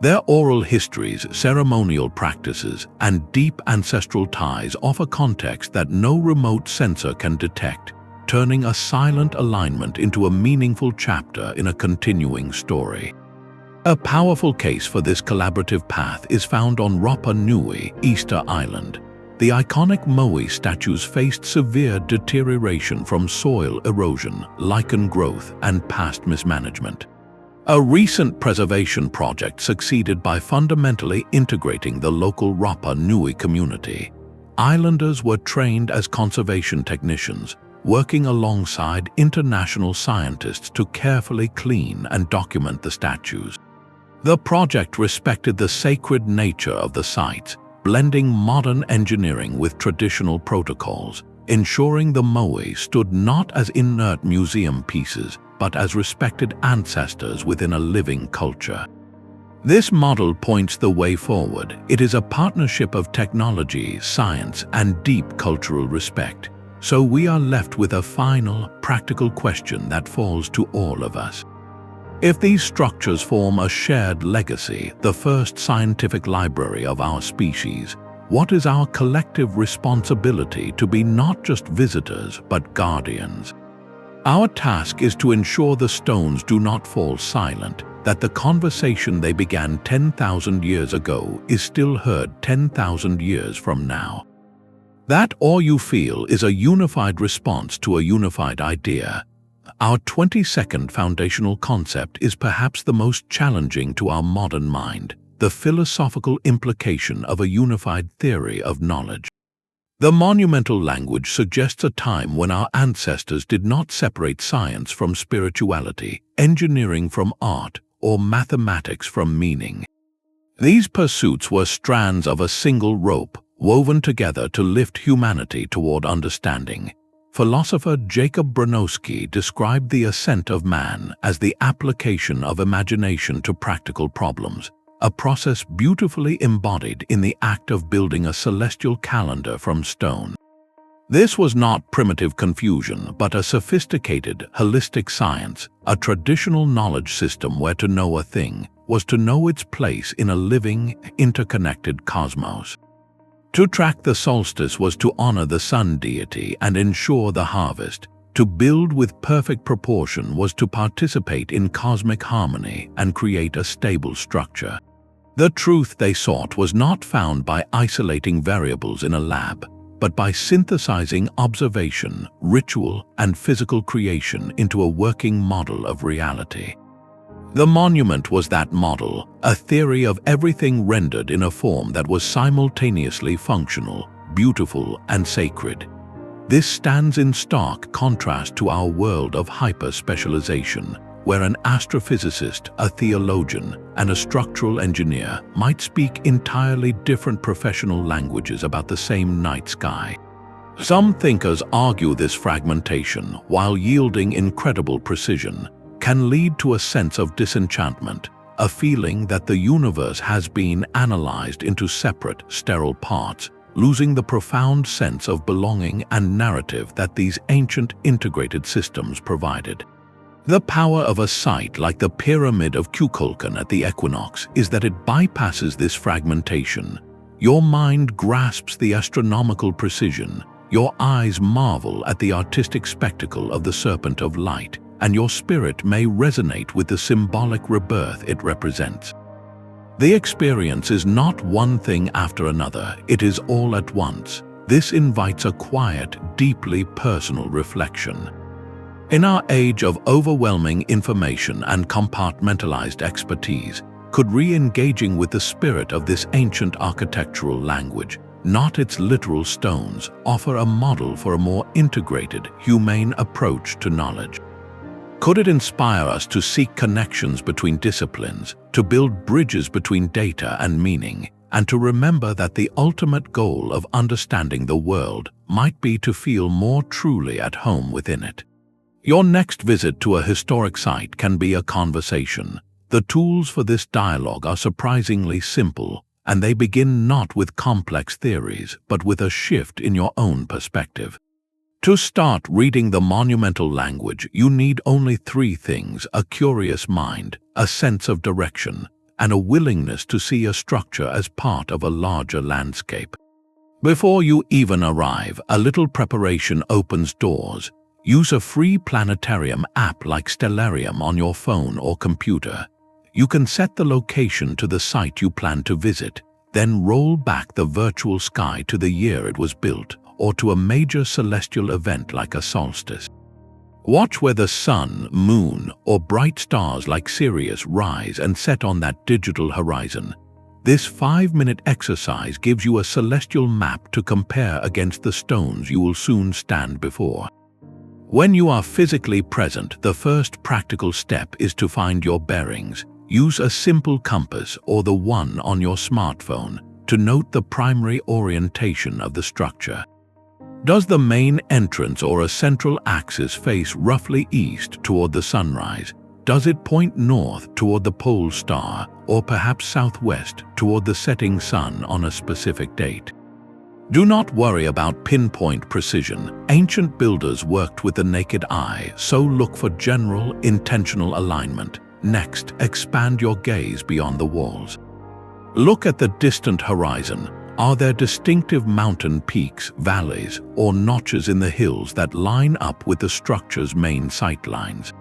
Their oral histories, ceremonial practices, and deep ancestral ties offer context that no remote sensor can detect, turning a silent alignment into a meaningful chapter in a continuing story. A powerful case for this collaborative path is found on Rapa Nui, Easter Island. The iconic moai statues faced severe deterioration from soil erosion, lichen growth, and past mismanagement. A recent preservation project succeeded by fundamentally integrating the local Rapa Nui community. Islanders were trained as conservation technicians, working alongside international scientists to carefully clean and document the statues. The project respected the sacred nature of the sites, blending modern engineering with traditional protocols, ensuring the moai stood not as inert museum pieces, but as respected ancestors within a living culture. This model points the way forward. It is a partnership of technology, science, and deep cultural respect. So we are left with a final, practical question that falls to all of us. If these structures form a shared legacy, the first scientific library of our species, what is our collective responsibility to be not just visitors but guardians? Our task is to ensure the stones do not fall silent, that the conversation they began 10,000 years ago is still heard 10,000 years from now. That all you feel is a unified response to a unified idea. Our 22nd foundational concept is perhaps the most challenging to our modern mind, the philosophical implication of a unified theory of knowledge. The monumental language suggests a time when our ancestors did not separate science from spirituality, engineering from art, or mathematics from meaning. These pursuits were strands of a single rope, woven together to lift humanity toward understanding. Philosopher Jacob Bronowski described the ascent of man as the application of imagination to practical problems, a process beautifully embodied in the act of building a celestial calendar from stone. This was not primitive confusion, but a sophisticated, holistic science, a traditional knowledge system where to know a thing was to know its place in a living, interconnected cosmos. To track the solstice was to honor the sun deity and ensure the harvest. To build with perfect proportion was to participate in cosmic harmony and create a stable structure. The truth they sought was not found by isolating variables in a lab, but by synthesizing observation, ritual, and physical creation into a working model of reality. The monument was that model, a theory of everything rendered in a form that was simultaneously functional, beautiful, and sacred. This stands in stark contrast to our world of hyper-specialization, where an astrophysicist, a theologian, and a structural engineer might speak entirely different professional languages about the same night sky. Some thinkers argue this fragmentation, while yielding incredible precision, can lead to a sense of disenchantment, a feeling that the universe has been analyzed into separate, sterile parts, losing the profound sense of belonging and narrative that these ancient integrated systems provided. The power of a site like the Pyramid of Kukulkan at the equinox is that it bypasses this fragmentation. Your mind grasps the astronomical precision, your eyes marvel at the artistic spectacle of the Serpent of Light, and your spirit may resonate with the symbolic rebirth it represents. The experience is not one thing after another, it is all at once. This invites a quiet, deeply personal reflection. In our age of overwhelming information and compartmentalized expertise, could re-engaging with the spirit of this ancient architectural language, not its literal stones, offer a model for a more integrated, humane approach to knowledge? Could it inspire us to seek connections between disciplines, to build bridges between data and meaning, and to remember that the ultimate goal of understanding the world might be to feel more truly at home within it? Your next visit to a historic site can be a conversation. The tools for this dialogue are surprisingly simple, and they begin not with complex theories, but with a shift in your own perspective. To start reading the monumental language, you need only three things: a curious mind, a sense of direction, and a willingness to see a structure as part of a larger landscape. Before you even arrive, a little preparation opens doors. Use a free planetarium app like Stellarium on your phone or computer. You can set the location to the site you plan to visit, then roll back the virtual sky to the year it was built, or to a major celestial event like a solstice. Watch where the sun, moon, or bright stars like Sirius rise and set on that digital horizon. This 5-minute exercise gives you a celestial map to compare against the stones you will soon stand before. When you are physically present, the first practical step is to find your bearings. Use a simple compass or the one on your smartphone to note the primary orientation of the structure. Does the main entrance or a central axis face roughly east toward the sunrise? Does it point north toward the pole star, or perhaps southwest toward the setting sun on a specific date? Do not worry about pinpoint precision. Ancient builders worked with the naked eye, so look for general, intentional alignment. Next, expand your gaze beyond the walls. Look at the distant horizon. Are there distinctive mountain peaks, valleys, or notches in the hills that line up with the structure's main sightlines?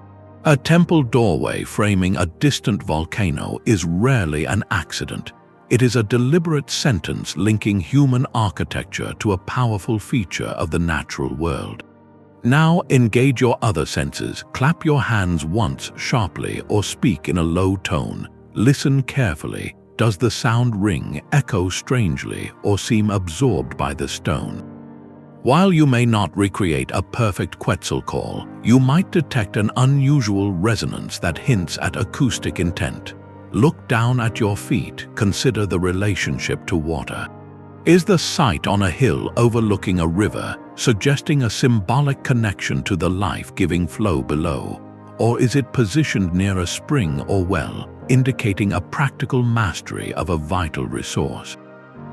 A temple doorway framing a distant volcano is rarely an accident. It is a deliberate sentence linking human architecture to a powerful feature of the natural world. Now engage your other senses. Clap your hands once sharply or speak in a low tone. Listen carefully. Does the sound ring, echo strangely, or seem absorbed by the stone? While you may not recreate a perfect Quetzal call, you might detect an unusual resonance that hints at acoustic intent. Look down at your feet, consider the relationship to water. Is the site on a hill overlooking a river, suggesting a symbolic connection to the life-giving flow below? Or is it positioned near a spring or well, indicating a practical mastery of a vital resource?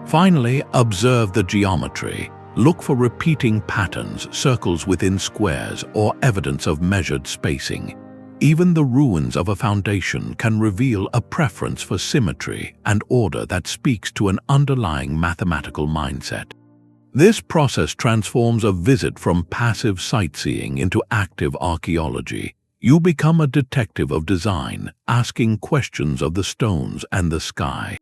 Finally, observe the geometry. Look for repeating patterns, circles within squares, or evidence of measured spacing. Even the ruins of a foundation can reveal a preference for symmetry and order that speaks to an underlying mathematical mindset. This process transforms a visit from passive sightseeing into active archaeology. You become a detective of design, asking questions of the stones and the sky.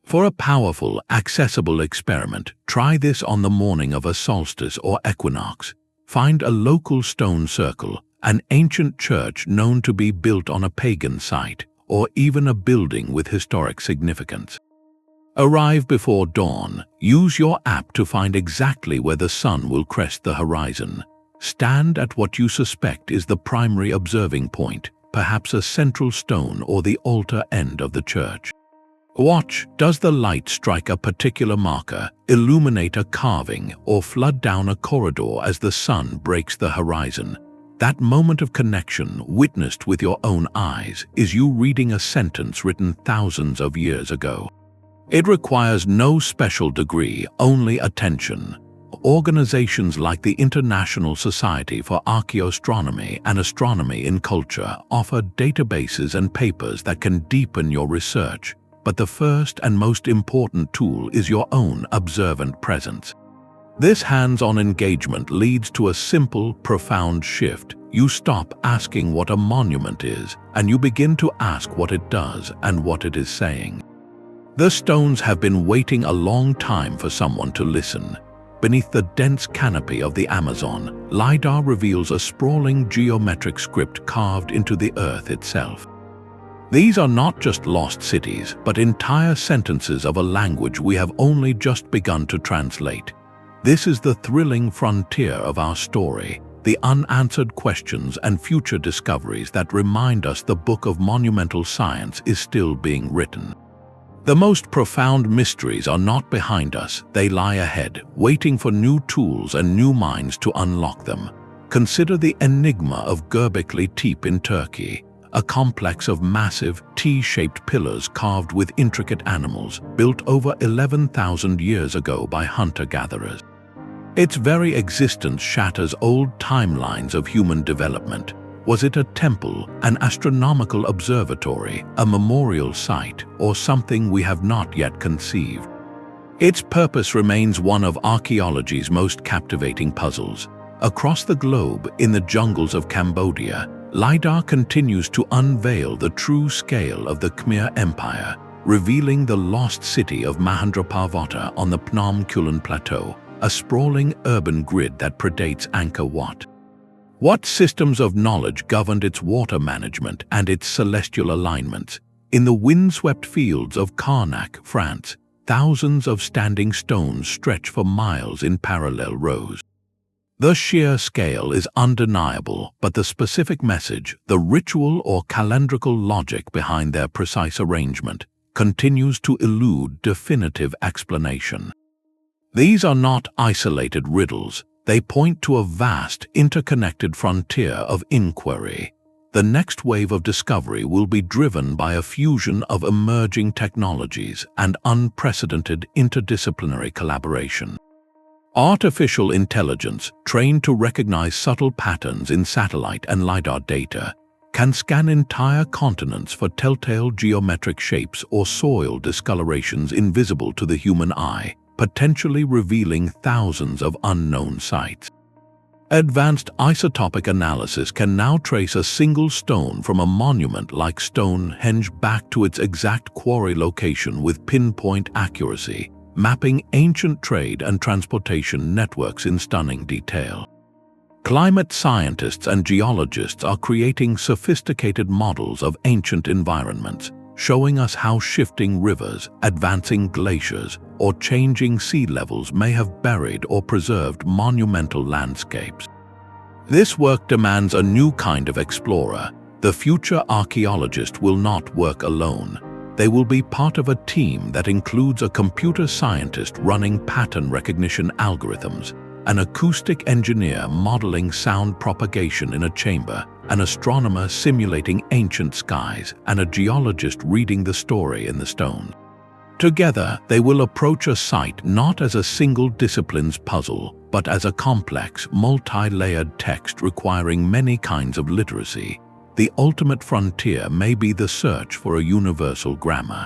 For a powerful, accessible experiment, try this on the morning of a solstice or equinox. Find a local stone circle, an ancient church known to be built on a pagan site, or even a building with historic significance. Arrive before dawn. Use your app to find exactly where the sun will crest the horizon. Stand at what you suspect is the primary observing point, perhaps a central stone or the altar end of the church. Watch, does the light strike a particular marker, illuminate a carving, or flood down a corridor as the sun breaks the horizon? That moment of connection, witnessed with your own eyes, is you reading a sentence written thousands of years ago. It requires no special degree, only attention. Organizations like the International Society for Archaeoastronomy and Astronomy in Culture offer databases and papers that can deepen your research. But the first and most important tool is your own observant presence. This hands-on engagement leads to a simple, profound shift. You stop asking what a monument is, and you begin to ask what it does and what it is saying. The stones have been waiting a long time for someone to listen. Beneath the dense canopy of the Amazon, LiDAR reveals a sprawling geometric script carved into the earth itself. These are not just lost cities, but entire sentences of a language we have only just begun to translate. This is the thrilling frontier of our story, the unanswered questions and future discoveries that remind us the book of monumental science is still being written. The most profound mysteries are not behind us, they lie ahead, waiting for new tools and new minds to unlock them. Consider the enigma of Göbekli Tepe in Turkey, a complex of massive, T-shaped pillars carved with intricate animals, built over 11,000 years ago by hunter-gatherers. Its very existence shatters old timelines of human development. Was it a temple, an astronomical observatory, a memorial site, or something we have not yet conceived? Its purpose remains one of archaeology's most captivating puzzles. Across the globe, in the jungles of Cambodia, LiDAR continues to unveil the true scale of the Khmer Empire, revealing the lost city of Mahendraparvata on the Phnom Kulen Plateau, a sprawling urban grid that predates Angkor Wat. What systems of knowledge governed its water management and its celestial alignments? In the windswept fields of Karnak, France, thousands of standing stones stretch for miles in parallel rows. The sheer scale is undeniable, but the specific message, the ritual or calendrical logic behind their precise arrangement, continues to elude definitive explanation. These are not isolated riddles. They point to a vast, interconnected frontier of inquiry. The next wave of discovery will be driven by a fusion of emerging technologies and unprecedented interdisciplinary collaboration. Artificial intelligence, trained to recognize subtle patterns in satellite and LiDAR data, can scan entire continents for telltale geometric shapes or soil discolorations invisible to the human eye, potentially revealing thousands of unknown sites. Advanced isotopic analysis can now trace a single stone from a monument like Stonehenge back to its exact quarry location with pinpoint accuracy, mapping ancient trade and transportation networks in stunning detail. Climate scientists and geologists are creating sophisticated models of ancient environments, showing us how shifting rivers, advancing glaciers, or changing sea levels may have buried or preserved monumental landscapes. This work demands a new kind of explorer. The future archaeologist will not work alone. They will be part of a team that includes a computer scientist running pattern recognition algorithms, an acoustic engineer modeling sound propagation in a chamber, an astronomer simulating ancient skies, and a geologist reading the story in the stone. Together, they will approach a site not as a single discipline's puzzle, but as a complex, multi-layered text requiring many kinds of literacy. The ultimate frontier may be the search for a universal grammar.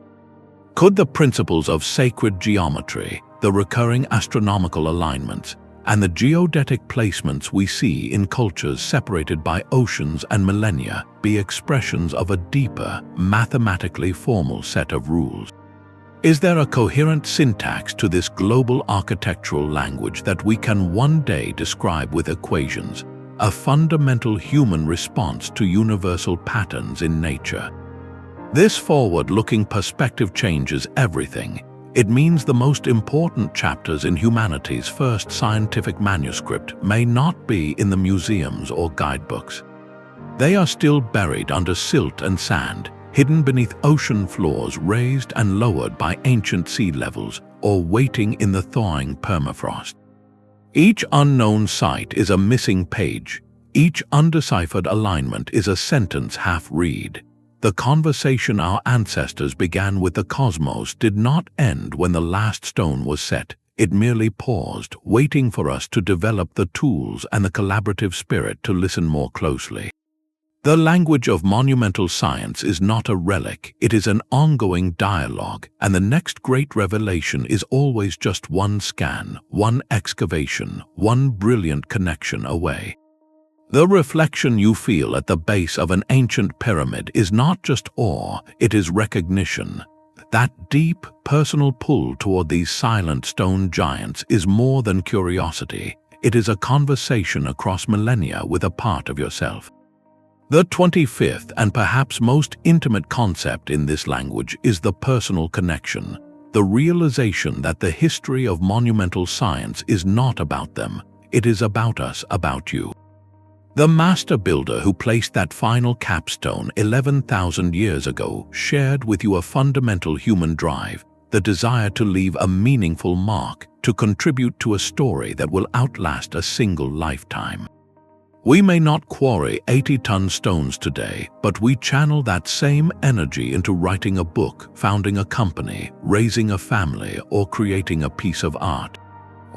Could the principles of sacred geometry, the recurring astronomical alignments, and the geodetic placements we see in cultures separated by oceans and millennia be expressions of a deeper, mathematically formal set of rules? Is there a coherent syntax to this global architectural language that we can one day describe with equations, a fundamental human response to universal patterns in nature? This forward-looking perspective changes everything. It means the most important chapters in humanity's first scientific manuscript may not be in the museums or guidebooks. They are still buried under silt and sand, hidden beneath ocean floors raised and lowered by ancient sea levels, or waiting in the thawing permafrost. Each unknown site is a missing page. Each undeciphered alignment is a sentence half-read. The conversation our ancestors began with the cosmos did not end when the last stone was set. It merely paused, waiting for us to develop the tools and the collaborative spirit to listen more closely. The language of monumental science is not a relic, it is an ongoing dialogue, and the next great revelation is always just one scan, one excavation, one brilliant connection away. The reflection you feel at the base of an ancient pyramid is not just awe, it is recognition. That deep, personal pull toward these silent stone giants is more than curiosity. It is a conversation across millennia with a part of yourself. The 25th and perhaps most intimate concept in this language is the personal connection, the realization that the history of monumental science is not about them, it is about us, about you. The master builder who placed that final capstone 11,000 years ago shared with you a fundamental human drive, the desire to leave a meaningful mark, to contribute to a story that will outlast a single lifetime. We may not quarry 80-ton stones today, but we channel that same energy into writing a book, founding a company, raising a family, or creating a piece of art.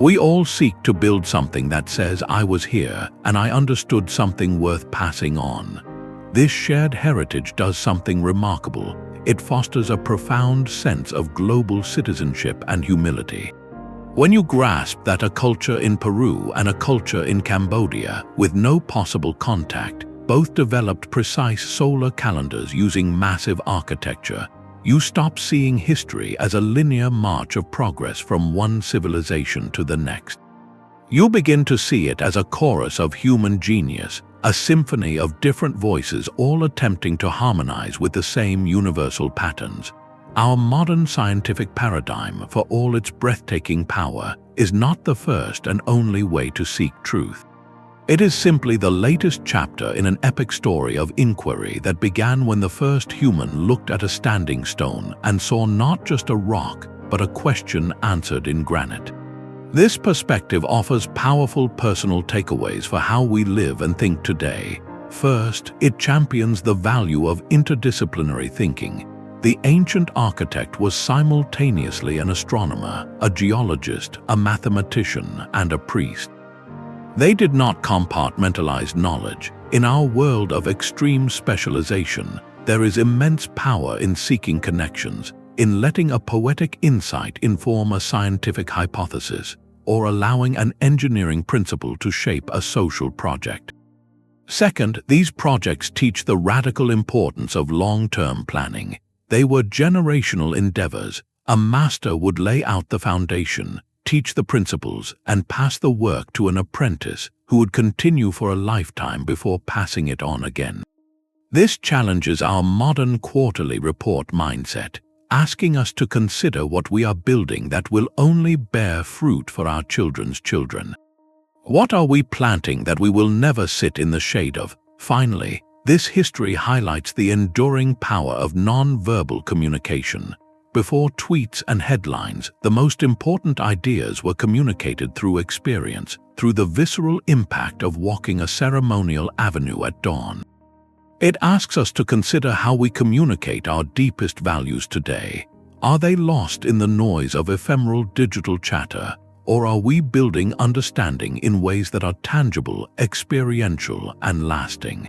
We all seek to build something that says, I was here, and I understood something worth passing on. This shared heritage does something remarkable. It fosters a profound sense of global citizenship and humility. When you grasp that a culture in Peru and a culture in Cambodia, with no possible contact, both developed precise solar calendars using massive architecture, you stop seeing history as a linear march of progress from one civilization to the next. You begin to see it as a chorus of human genius, a symphony of different voices all attempting to harmonize with the same universal patterns. Our modern scientific paradigm, for all its breathtaking power, is not the first and only way to seek truth. It is simply the latest chapter in an epic story of inquiry that began when the first human looked at a standing stone and saw not just a rock, but a question answered in granite. This perspective offers powerful personal takeaways for how we live and think today. First, it champions the value of interdisciplinary thinking. The ancient architect was simultaneously an astronomer, a geologist, a mathematician, and a priest. They did not compartmentalize knowledge. In our world of extreme specialization, there is immense power in seeking connections, in letting a poetic insight inform a scientific hypothesis, or allowing an engineering principle to shape a social project. Second, these projects teach the radical importance of long-term planning. They were generational endeavors. A master would lay out the foundation, teach the principles, and pass the work to an apprentice who would continue for a lifetime before passing it on again. This challenges our modern quarterly report mindset, asking us to consider what we are building that will only bear fruit for our children's children. What are we planting that we will never sit in the shade of? Finally, this history highlights the enduring power of non-verbal communication. Before tweets and headlines, the most important ideas were communicated through experience, through the visceral impact of walking a ceremonial avenue at dawn. It asks us to consider how we communicate our deepest values today. Are they lost in the noise of ephemeral digital chatter, or are we building understanding in ways that are tangible, experiential, and lasting?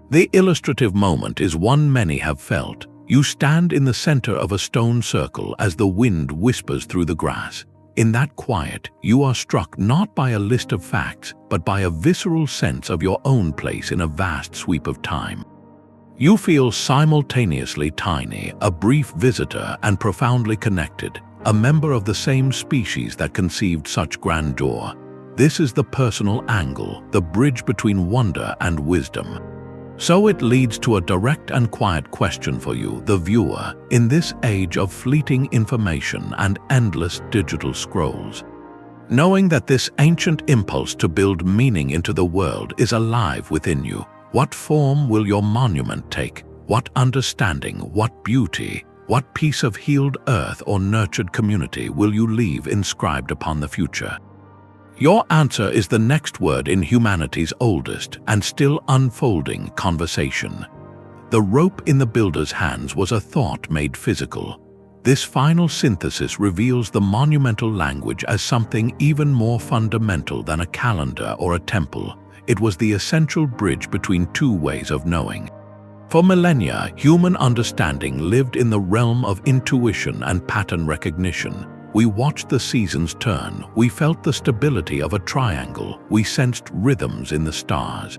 The illustrative moment is one many have felt. You stand in the center of a stone circle as the wind whispers through the grass. In that quiet, you are struck not by a list of facts, but by a visceral sense of your own place in a vast sweep of time. You feel simultaneously tiny, a brief visitor, and profoundly connected, a member of the same species that conceived such grandeur. This is the personal angle, the bridge between wonder and wisdom. So it leads to a direct and quiet question for you, the viewer, in this age of fleeting information and endless digital scrolls. Knowing that this ancient impulse to build meaning into the world is alive within you, what form will your monument take? What understanding, what beauty, what piece of healed earth or nurtured community will you leave inscribed upon the future? Your answer is the next word in humanity's oldest and still unfolding conversation. The rope in the builder's hands was a thought made physical. This final synthesis reveals the monumental language as something even more fundamental than a calendar or a temple. It was the essential bridge between two ways of knowing. For millennia, human understanding lived in the realm of intuition and pattern recognition. We watched the seasons turn, we felt the stability of a triangle, we sensed rhythms in the stars.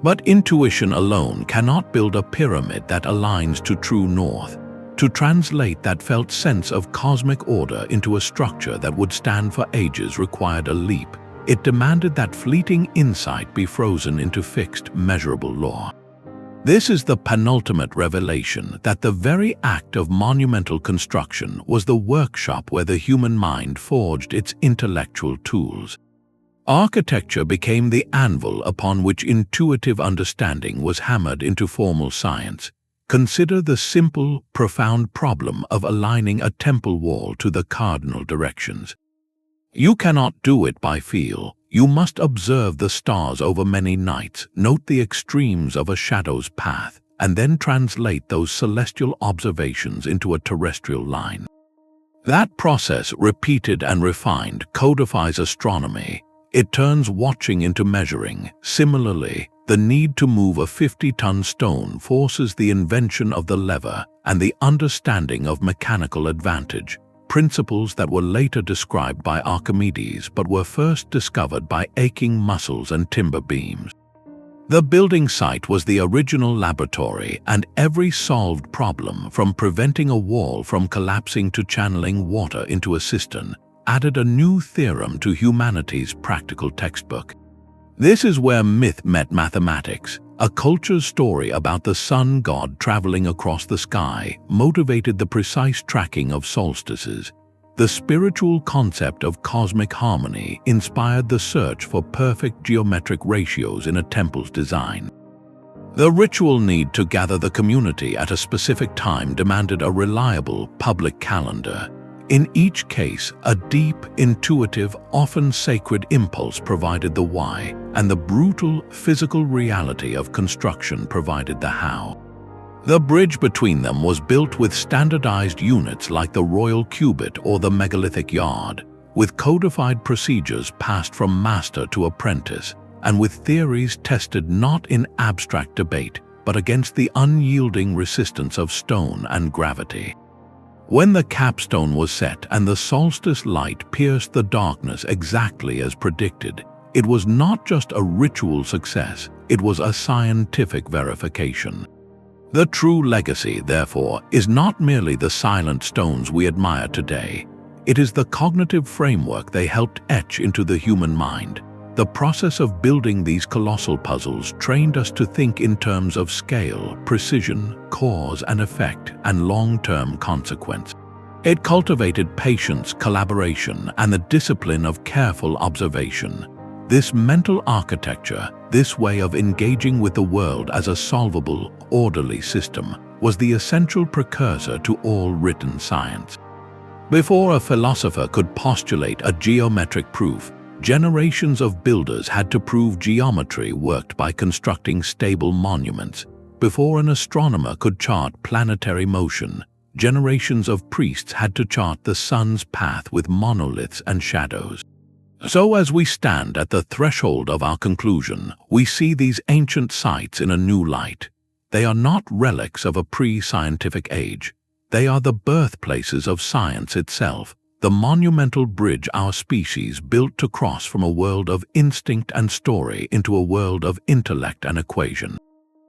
But intuition alone cannot build a pyramid that aligns to true north. To translate that felt sense of cosmic order into a structure that would stand for ages required a leap. It demanded that fleeting insight be frozen into fixed, measurable law. This is the penultimate revelation, that the very act of monumental construction was the workshop where the human mind forged its intellectual tools. Architecture became the anvil upon which intuitive understanding was hammered into formal science. Consider the simple, profound problem of aligning a temple wall to the cardinal directions. You cannot do it by feel. You must observe the stars over many nights, note the extremes of a shadow's path, and then translate those celestial observations into a terrestrial line. That process, repeated and refined, codifies astronomy. It turns watching into measuring. Similarly, the need to move a 50-ton stone forces the invention of the lever and the understanding of mechanical advantage, principles that were later described by Archimedes but were first discovered by aching muscles and timber beams. The building site was the original laboratory, and every solved problem, from preventing a wall from collapsing to channeling water into a cistern, added a new theorem to humanity's practical textbook. This is where myth met mathematics. A culture's story about the sun god traveling across the sky motivated the precise tracking of solstices. The spiritual concept of cosmic harmony inspired the search for perfect geometric ratios in a temple's design. The ritual need to gather the community at a specific time demanded a reliable public calendar. In each case, a deep, intuitive, often sacred impulse provided the why, and the brutal, physical reality of construction provided the how. The bridge between them was built with standardized units like the royal cubit or the megalithic yard, with codified procedures passed from master to apprentice, and with theories tested not in abstract debate, but against the unyielding resistance of stone and gravity. When the capstone was set and the solstice light pierced the darkness exactly as predicted, it was not just a ritual success, it was a scientific verification. The true legacy, therefore, is not merely the silent stones we admire today. It is the cognitive framework they helped etch into the human mind. The process of building these colossal puzzles trained us to think in terms of scale, precision, cause and effect, and long-term consequence. It cultivated patience, collaboration, and the discipline of careful observation. This mental architecture, this way of engaging with the world as a solvable, orderly system, was the essential precursor to all written science. Before a philosopher could postulate a geometric proof, generations of builders had to prove geometry worked by constructing stable monuments. Before an astronomer could chart planetary motion, generations of priests had to chart the sun's path with monoliths and shadows. So as we stand at the threshold of our conclusion, we see these ancient sites in a new light. They are not relics of a pre-scientific age. They are the birthplaces of science itself, the monumental bridge our species built to cross from a world of instinct and story into a world of intellect and equation.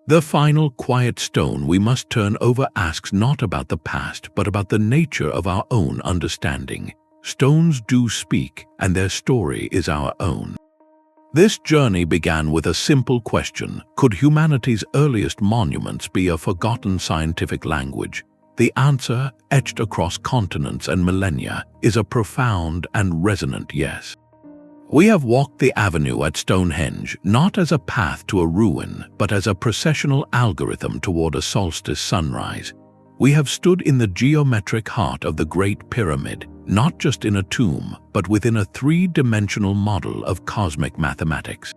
The final quiet stone we must turn over asks not about the past, but about the nature of our own understanding. Stones do speak, and their story is our own. This journey began with a simple question: could humanity's earliest monuments be a forgotten scientific language? The answer, etched across continents and millennia, is a profound and resonant yes. We have walked the avenue at Stonehenge not as a path to a ruin, but as a processional algorithm toward a solstice sunrise. We have stood in the geometric heart of the Great Pyramid, not just in a tomb, but within a three-dimensional model of cosmic mathematics.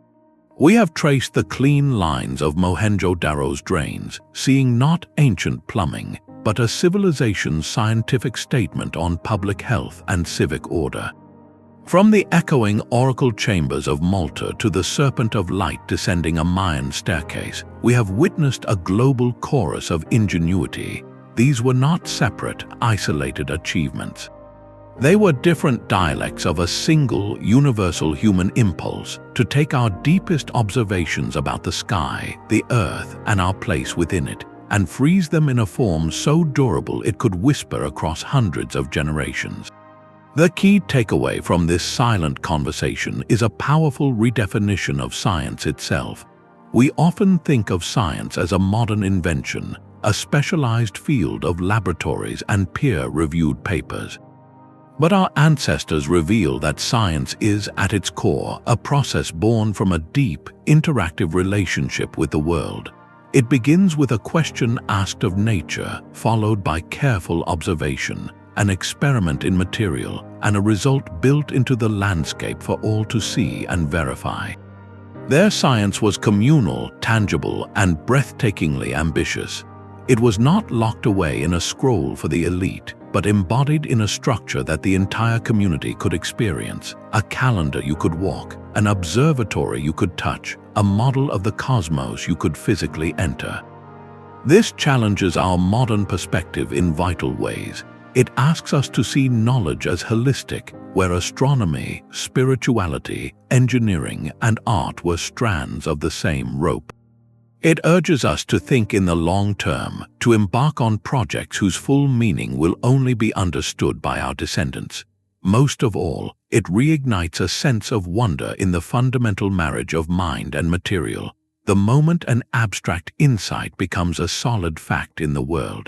We have traced the clean lines of Mohenjo-Daro's drains, seeing not ancient plumbing, but a civilization's scientific statement on public health and civic order. From the echoing oracle chambers of Malta to the serpent of light descending a Mayan staircase, we have witnessed a global chorus of ingenuity. These were not separate, isolated achievements. They were different dialects of a single, universal human impulse to take our deepest observations about the sky, the earth, and our place within it, and freeze them in a form so durable it could whisper across hundreds of generations. The key takeaway from this silent conversation is a powerful redefinition of science itself. We often think of science as a modern invention, a specialized field of laboratories and peer-reviewed papers. But our ancestors reveal that science is, at its core, a process born from a deep, interactive relationship with the world. It begins with a question asked of nature, followed by careful observation, an experiment in material, and a result built into the landscape for all to see and verify. Their science was communal, tangible, and breathtakingly ambitious. It was not locked away in a scroll for the elite, but embodied in a structure that the entire community could experience, a calendar you could walk, an observatory you could touch, a model of the cosmos you could physically enter. This challenges our modern perspective in vital ways. It asks us to see knowledge as holistic, where astronomy, spirituality, engineering, and art were strands of the same rope. It urges us to think in the long term, to embark on projects whose full meaning will only be understood by our descendants. Most of all, it reignites a sense of wonder in the fundamental marriage of mind and material, the moment an abstract insight becomes a solid fact in the world.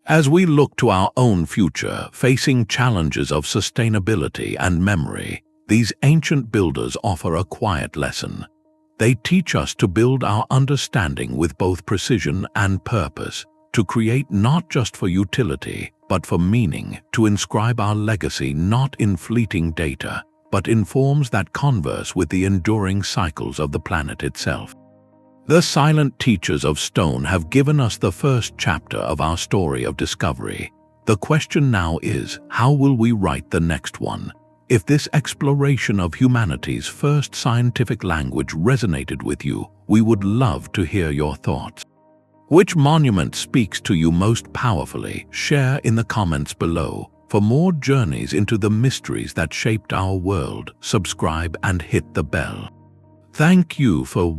As we look to our own future, facing challenges of sustainability and memory, these ancient builders offer a quiet lesson. They teach us to build our understanding with both precision and purpose, to create not just for utility, but for meaning, to inscribe our legacy not in fleeting data, but in forms that converse with the enduring cycles of the planet itself. The silent teachers of stone have given us the first chapter of our story of discovery. The question now is, how will we write the next one? If this exploration of humanity's first scientific language resonated with you, we would love to hear your thoughts. Which monument speaks to you most powerfully? Share in the comments below. For more journeys into the mysteries that shaped our world, subscribe and hit the bell. Thank you for